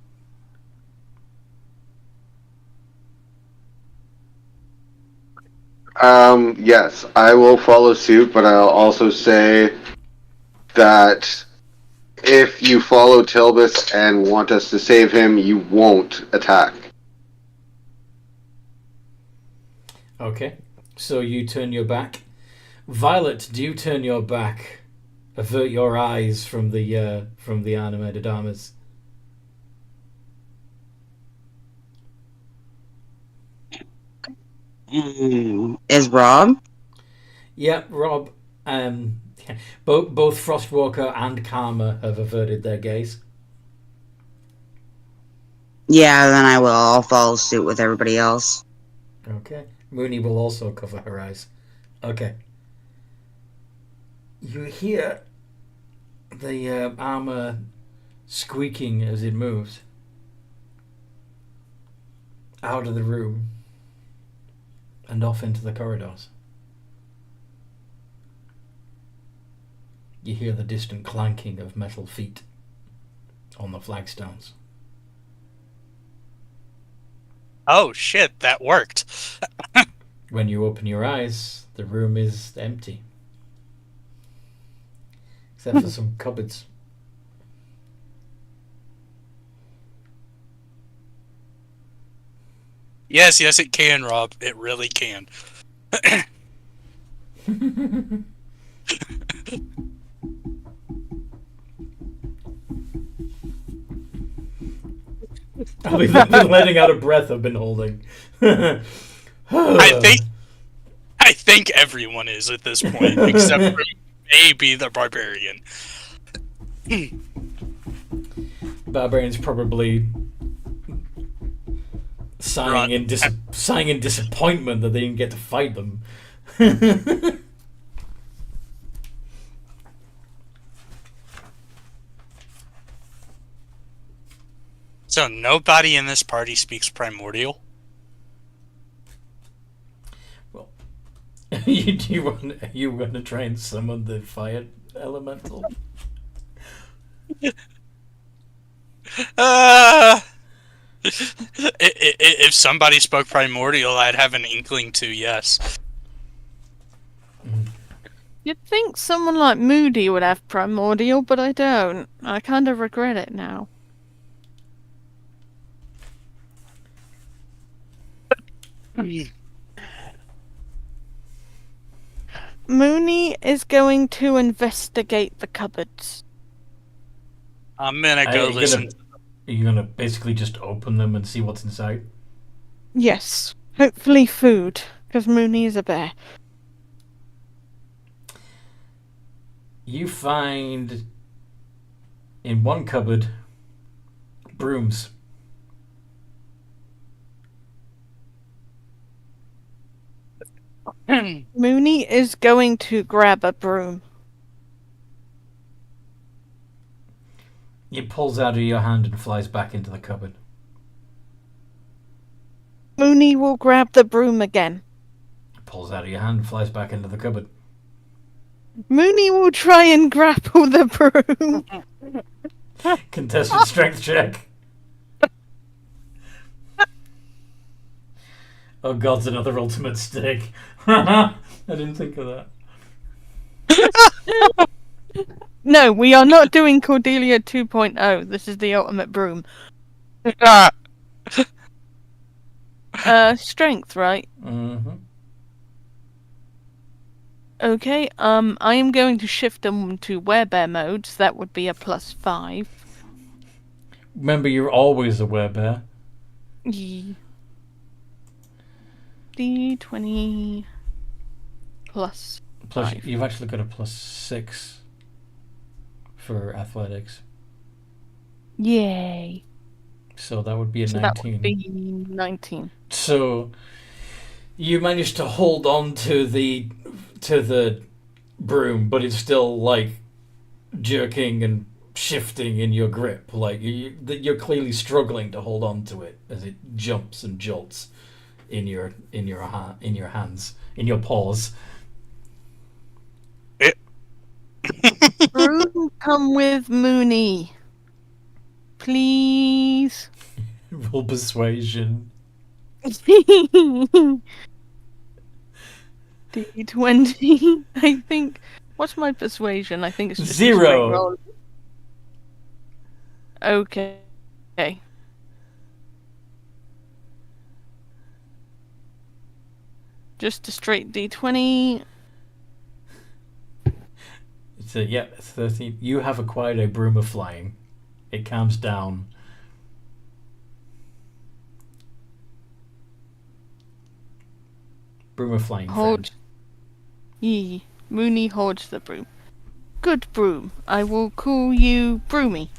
Yes, I will follow suit, but I'll also say that if you follow Tilbus and want us to save him, you won't attack. Okay, so you turn your back. Violet, do you turn your back? Avert your eyes from the animated armors. Is Rob? Yeah, Rob. Both Frostwalker and Karma have averted their gaze. Yeah, then I will. I'll follow suit with everybody else. Okay. Mooney will also cover her eyes. Okay. You hear the armor squeaking as it moves out of the room and off into the corridors. You hear the distant clanking of metal feet on the flagstones. Oh shit, that worked. When you open your eyes, the room is empty. Except for some cupboards. Yes, it can, Rob. It really can. I've been letting out a breath I've been holding. I think everyone is at this point, except for maybe the barbarian. Barbarian's probably sighing in disappointment that they didn't get to fight them. So nobody in this party speaks primordial? Well, you want to try and summon the fire elemental? If somebody spoke primordial, I'd have an inkling to yes. You'd think someone like Moody would have primordial, but I don't. I kind of regret it now. Mooney is going to investigate the cupboards. I'm gonna go listen. Are you gonna basically just open them and see what's inside? Yes. Hopefully food, because Mooney is a bear. You find in one cupboard brooms. Mooney is going to grab a broom. It pulls out of your hand and flies back into the cupboard. Mooney will grab the broom again. It pulls out of your hand and flies back into the cupboard. Mooney will try and grapple the broom. Contested strength check. Oh god, it's another ultimate stick. I didn't think of that. No, we are not doing Cordelia 2.0. This is the ultimate broom. Strength, right? Mm-hmm. Okay, I am going to shift them to werebear mode, so that would be a +5. Remember, you're always a werebear. D20 plus Plus, 5. you've actually got a +6 for athletics. Yay. So that would be a So 19. that would be 19. So you managed to hold on to the broom, but it's still like jerking and shifting in your grip. Like you're clearly struggling to hold on to it as it jumps and jolts in your hands, in your paws. Broom, come with Mooney. Please. Roll persuasion. D20, I think. What's my persuasion? I think it's just 0. A straight roll. Okay. Just a straight D20. So yeah, 13. You have acquired a broom of flying. It calms down. Broom of flying. Hold. Friend. Yee. Mooney holds the broom. Good broom. I will call you Broomy.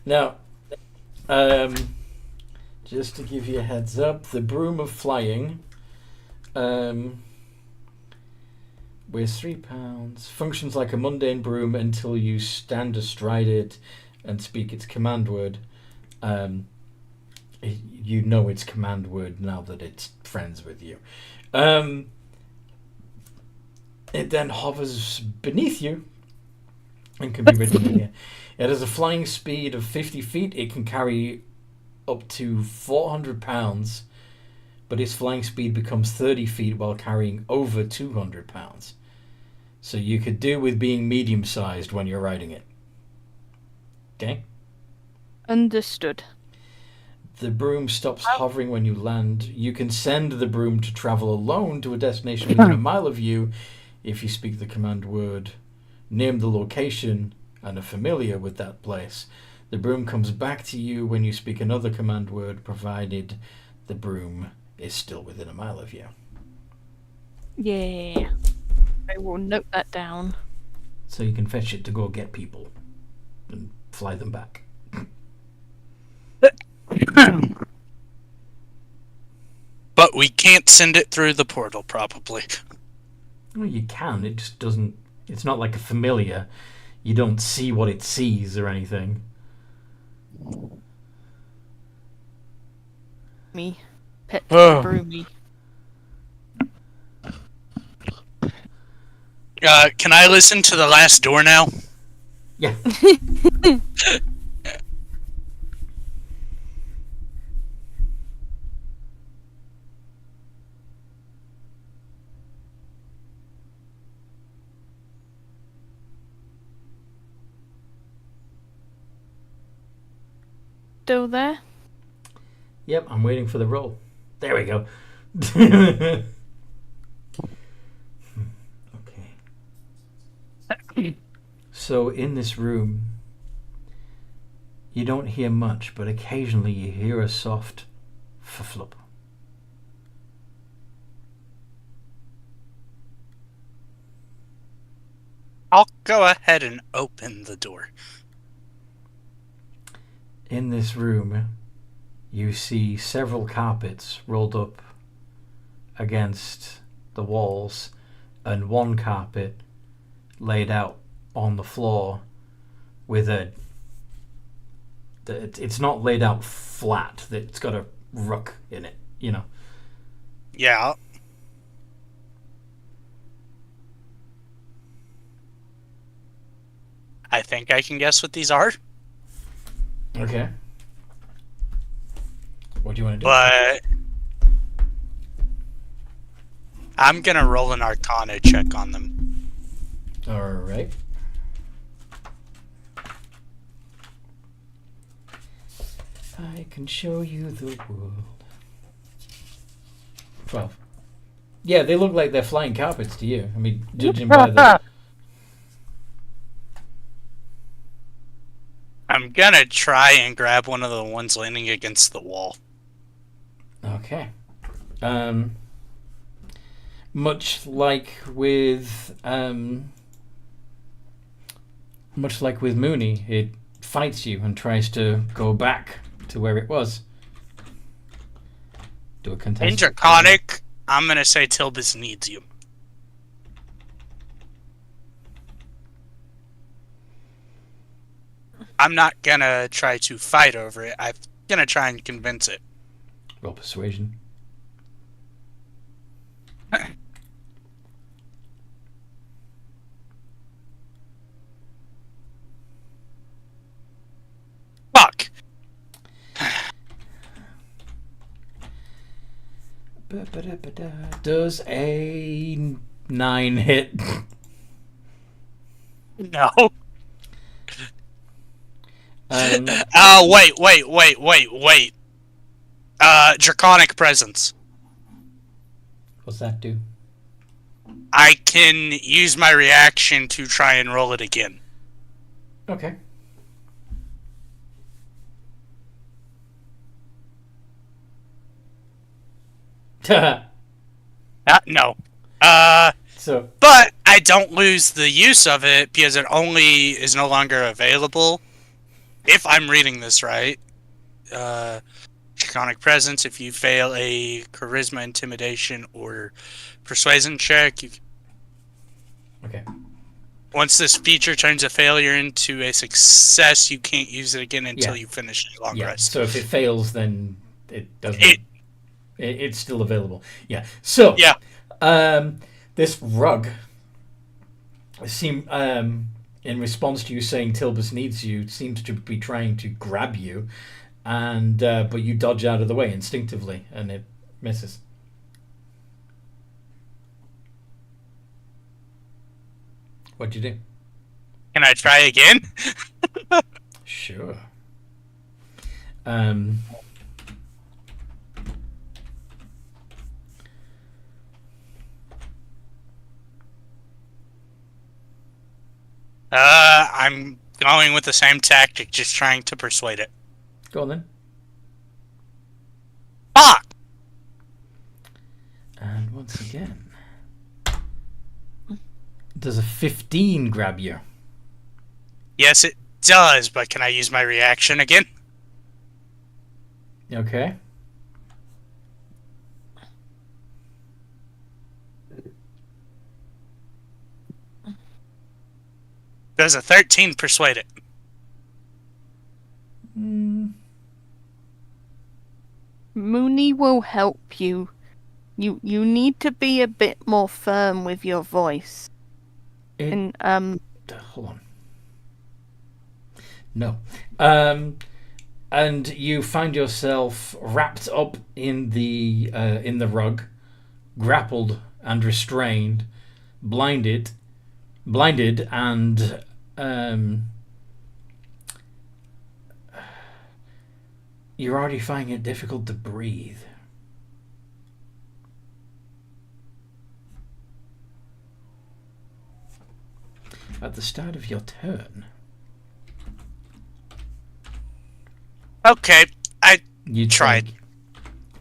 Now, just to give you a heads up, the broom of flying weighs 3 pounds, functions like a mundane broom until you stand astride it and speak its command word. You know its command word now that it's friends with you. It then hovers beneath you and can be ridden in here. It has a flying speed of 50 feet. It can carry up to 400 pounds, but its flying speed becomes 30 feet while carrying over 200 pounds. So you could do with being medium-sized when you're riding it. Okay? Understood. The broom stops hovering when you land. You can send the broom to travel alone to a destination within a mile of you if you speak the command word, name the location, and are familiar with that place. The broom comes back to you when you speak another command word, provided the broom is still within a mile of you. Yeah. I will note that down. So you can fetch it to go get people and fly them back. But we can't send it through the portal, probably. Well, you can. It just doesn't... It's not like a familiar. You don't see what it sees or anything. Me. Pet Broomy. Can I listen to the last door now? Yeah. Still there? Yep, I'm waiting for the roll. There we go. Okay. So in this room, you don't hear much, but occasionally you hear a soft flup. I'll go ahead and open the door. In this room, you see several carpets rolled up against the walls, and one carpet laid out on the floor with it's not laid out flat, it's got a ruck in it, you know. Yeah. I think I can guess what these are. Okay. What do you want to do? But I'm gonna roll an Arcana check on them. Alright. I can show you the world. 12. Yeah, they look like they're flying carpets to you. I mean, judging by the... I'm gonna try and grab one of the ones leaning against the wall. Okay. Much like with Mooney, it fights you and tries to go back to where it was. Do a contest. In Draconic, I'm gonna say Tilbus needs you. I'm not gonna try to fight over it. I'm gonna try and convince it. Roll persuasion. Fuck! Does a 9 hit? No. Wait. Draconic Presence. What's that do? I can use my reaction to try and roll it again. Okay. No. So, But I don't lose the use of it because it only is no longer available. If I'm reading this right. Draconic Presence, if you fail a Charisma, Intimidation, or Persuasion check, okay. once this feature turns a failure into a success, you can't use it again until you finish a long rest. So if it fails, then it doesn't. It's still available. Yeah. So this rug in response to you saying Tilbus needs you, seems to be trying to grab you, and but you dodge out of the way instinctively, and it misses. What'd you do? Can I try again? Sure. I'm going with the same tactic, just trying to persuade it. Go on then. Fuck! And once again, does a 15 grab you? Yes, it does, but can I use my reaction again? Okay. Does a 13 persuade it? Mooney will help you. You need to be a bit more firm with your voice. Hold on. No. And you find yourself wrapped up in the rug, grappled and restrained, blinded, and you're already finding it difficult to breathe. At the start of your turn, Okay, you tried.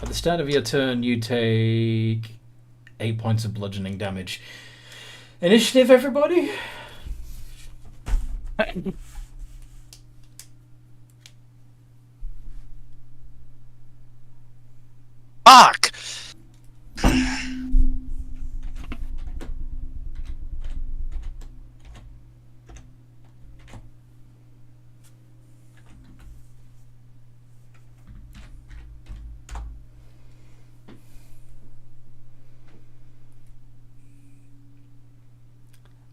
At the start of your turn, you take 8 points of bludgeoning damage. Initiative, everybody. Fuck!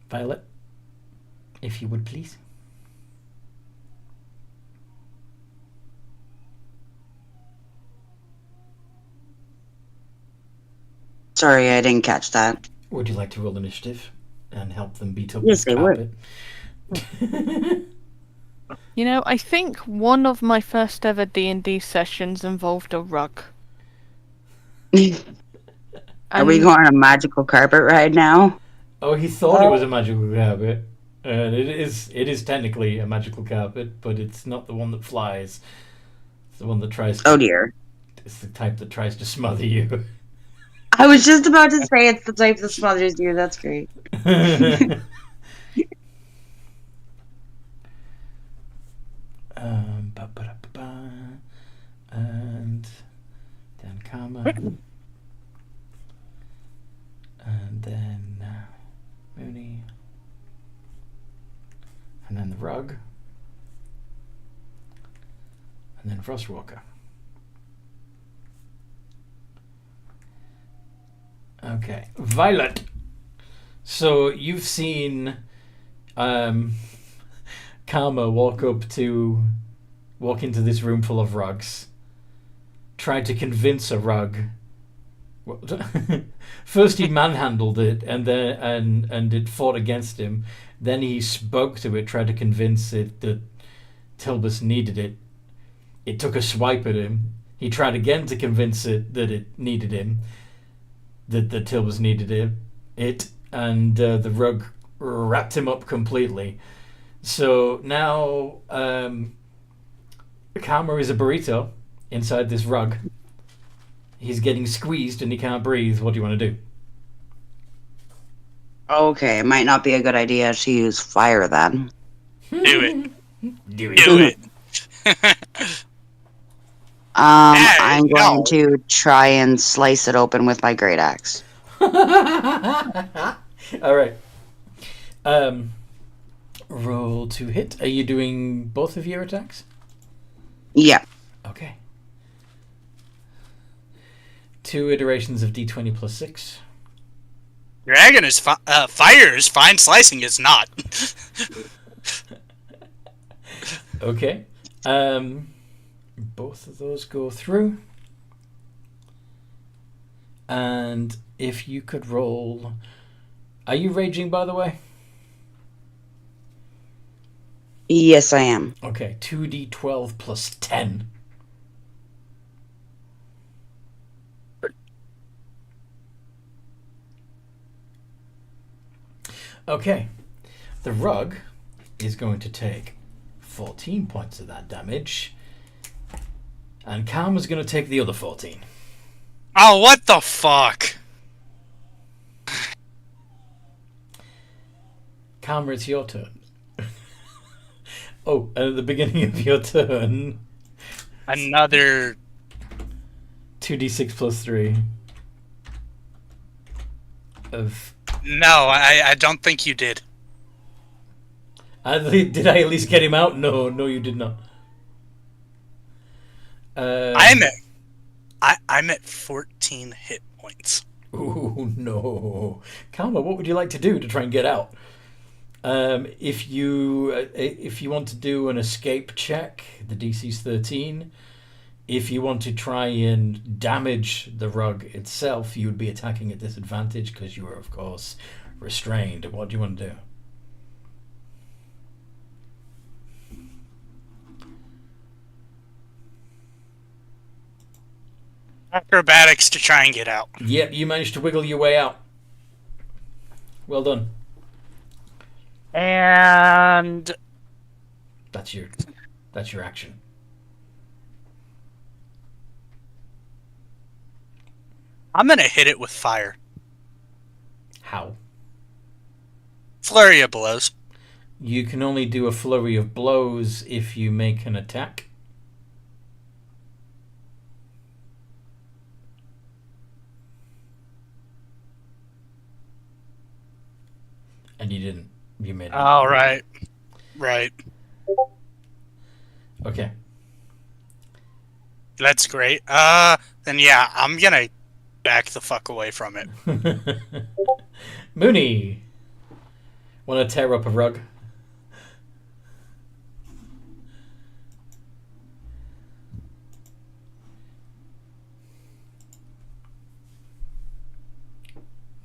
Violet, if you would please. Sorry, I didn't catch that. Would you like to roll initiative and help them beat up Yes, this I would. carpet? You know, I think one of my first ever D&D sessions involved a rug. Are we And going on a magical carpet ride now? Oh, he thought it was a magical carpet. And it is technically a magical carpet, but it's not the one that flies. It's the one that tries to... Oh dear. It's the type that tries to smother you. I was just about to say it's the type that smothers you. That's great. Ba-ba-da-ba-ba. And then Karma. And then Mooney. And then the rug. And then Frostwalker. Okay. Violet. So you've seen Karma walk into this room full of rugs. Try to convince a rug. First he manhandled it and it fought against him. Then he spoke to it, tried to convince it that Tilbus needed it. It took a swipe at him. He tried again to convince it that it needed him. That Tilbus needed it, and the rug wrapped him up completely. So now Karma is a burrito inside this rug. He's getting squeezed and he can't breathe. What do you want to do? Okay, it might not be a good idea to use fire then. Do it. Do Do it. I'm going no. to try and slice it open with my great axe. All right. Roll to hit. Are you doing both of your attacks? Yeah. Okay. 2 iterations of D20 plus 6. Dragon is fire is fine. Slicing is not. Okay. Both of those go through. And if you could roll... Are you raging, by the way? Yes, I am. Okay, 2d12 plus 10. Okay. The rug is going to take 14 points of that damage. And Karma's going to take the other 14. Oh, what the fuck? Karma, it's your turn. Oh, and at the beginning of your turn... Another... 2d6 plus 3. Of... No, I don't think you did. Did I at least get him out? No, you did not. I'm at 14 hit points. Ooh, no. Karma, what would you like to do to try and get out? If you want to do an escape check, the DC's 13. If you want to try and damage the rug itself, you would be attacking at disadvantage because you are, of course, restrained. What do you want to do? Acrobatics to try and get out. Yep, you managed to wiggle your way out. Well done. And That's your action. I'm gonna hit it with fire. How? Flurry of blows. You can only do a flurry of blows if you make an attack. And you didn't. You made it. All right. Right. Okay. That's great. Then yeah, I'm gonna back the fuck away from it. Mooney! Want to tear up a rug?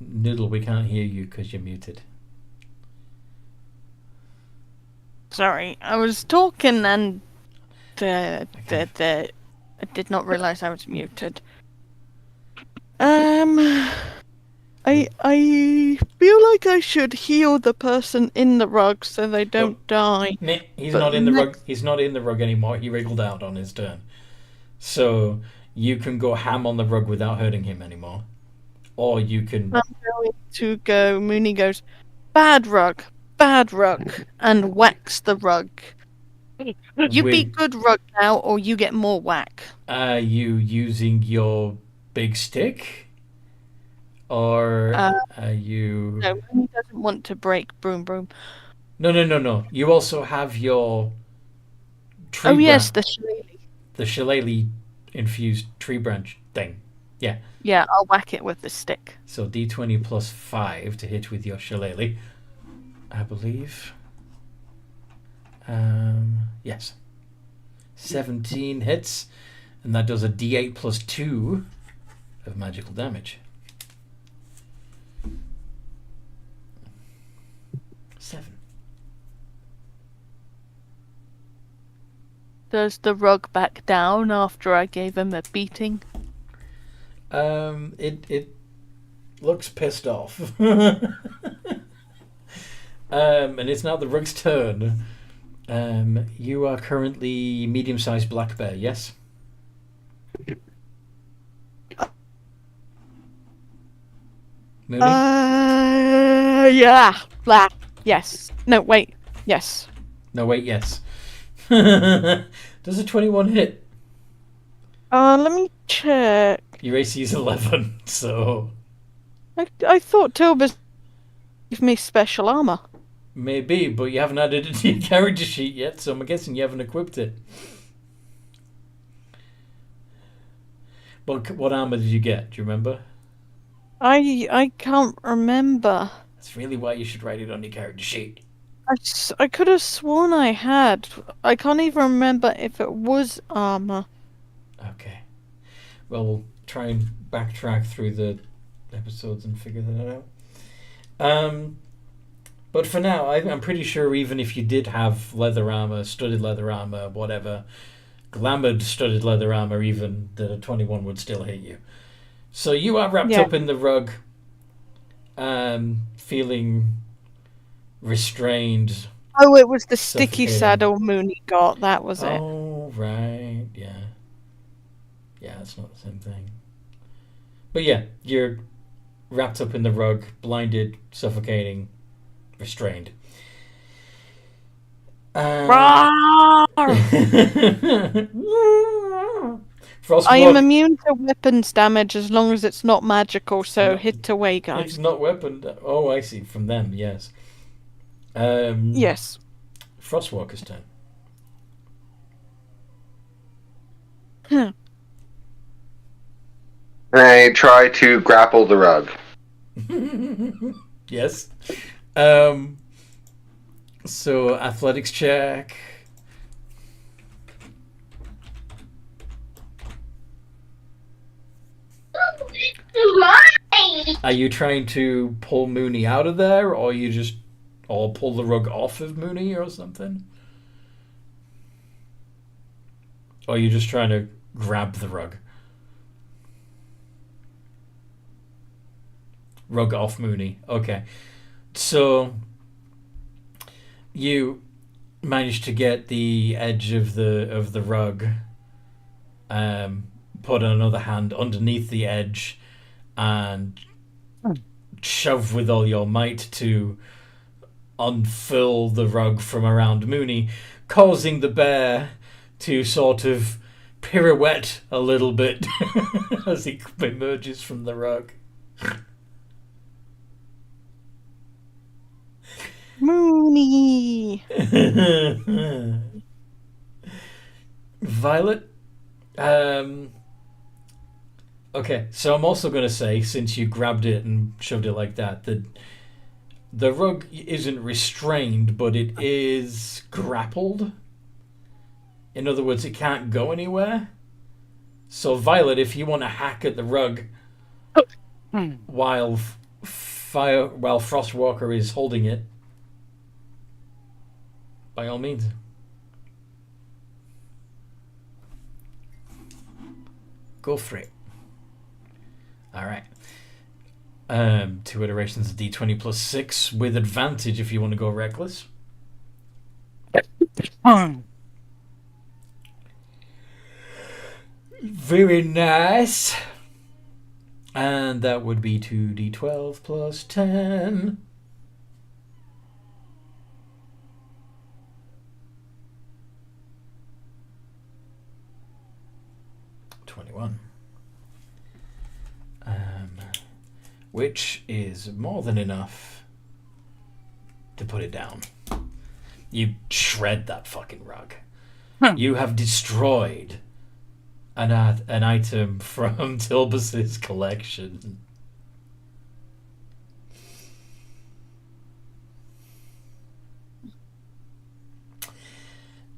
Noodle, we can't hear you because you're muted. Sorry, I was talking and I did not realize I was muted. I feel like I should heal the person in the rug so they don't die. He's But not in the rug. He's not in the rug anymore. He wriggled out on his turn. So you can go ham on the rug without hurting him anymore. Or you can... I'm going to go. Mooney goes, bad rug, and whacks the rug. You be good rug now, or you get more whack. Are you using your big stick? Or are you... No, Mooney doesn't want to break Broom Broom. No. You also have your tree Oh, yes, branch, the shillelagh. the shillelagh infused tree branch thing. Yeah. Yeah, I'll whack it with the stick. So d20 plus 5 to hit with your shillelagh, I believe. Yes. 17 hits, and that does a d8 plus 2 of magical damage. 7. Does the rug back down after I gave him a beating? It looks pissed off. And it's now the rug's turn. You are currently medium-sized black bear, yes? Mooney? Yeah. Blah. Yes. No, wait. Yes. No, wait, yes. Does a 21 hit? Let me check. Your AC is 11, so... I thought Tilbus gave me special armor. Maybe, but you haven't added it to your character sheet yet, so I'm guessing you haven't equipped it. What armor did you get? Do you remember? I can't remember. That's really why you should write it on your character sheet. I could have sworn I had. I can't even remember if it was armor. Okay. Well, we'll try and backtrack through the episodes and figure that out. But for now, I'm pretty sure even if you did have leather armor, studded leather armor, whatever, glamoured studded leather armor even, that a 21 would still hit you. So you are wrapped up in the rug, feeling restrained. Oh, it was the sticky Suffocating. saddle Mooney got. That was it. Oh, right, yeah. Yeah, it's not the same thing. But yeah, you're wrapped up in the rug, blinded, suffocating, restrained. Frostwalk, I am immune to weapons damage as long as it's not magical, so No, hit away, guys. It's not weapon. Oh, I see. From them, yes. Yes. Frostwalker's turn. I try to grapple the rug. Yes. So athletics check. Are you trying to pull Mooney out of there, or or pull the rug off of Mooney or something? Or are you just trying to grab the rug? Rug off Mooney. Okay. So you manage to get the edge of the rug, put another hand underneath the edge, and shove with all your might to unfurl the rug from around Mooney, causing the bear to sort of pirouette a little bit as he emerges from the rug. Mooney. Violet. Okay, so I'm also going to say, since you grabbed it and shoved it like that, that the rug isn't restrained, but it is grappled. In other words, it can't go anywhere. So, Violet, if you want to hack at the rug while Frostwalker is holding it, by all means. Go for it. Alright. 2 iterations of D20 plus 6 with advantage if you want to go reckless. Very nice. And that would be 2d12 plus 10. Which is more than enough to put it down. You shred that fucking rug. You have destroyed an item from Tilbus's collection.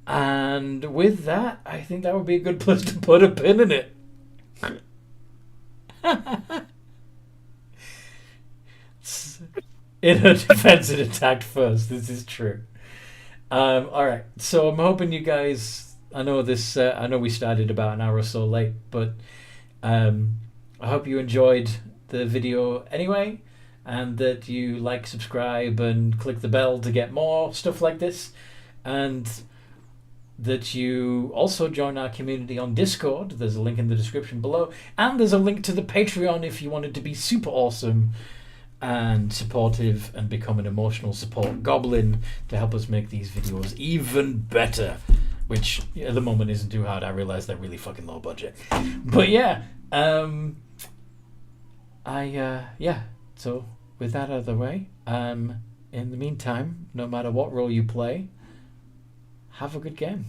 And with that, I think that would be a good place to put a pin in it. In her defense, it attacked first. This is true. All right. So I'm hoping you guys. I know this. I know we started about an hour or so late, but I hope you enjoyed the video anyway, and that you like, subscribe, and click the bell to get more stuff like this, and that you also join our community on Discord. There's a link in the description below, and there's a link to the Patreon if you wanted to be super awesome and supportive and become an emotional support goblin to help us make these videos even better, which at the moment isn't too hard. I realize they're really fucking low budget, but yeah, so with that out of the way, in the meantime, no matter what role you play, have a good game.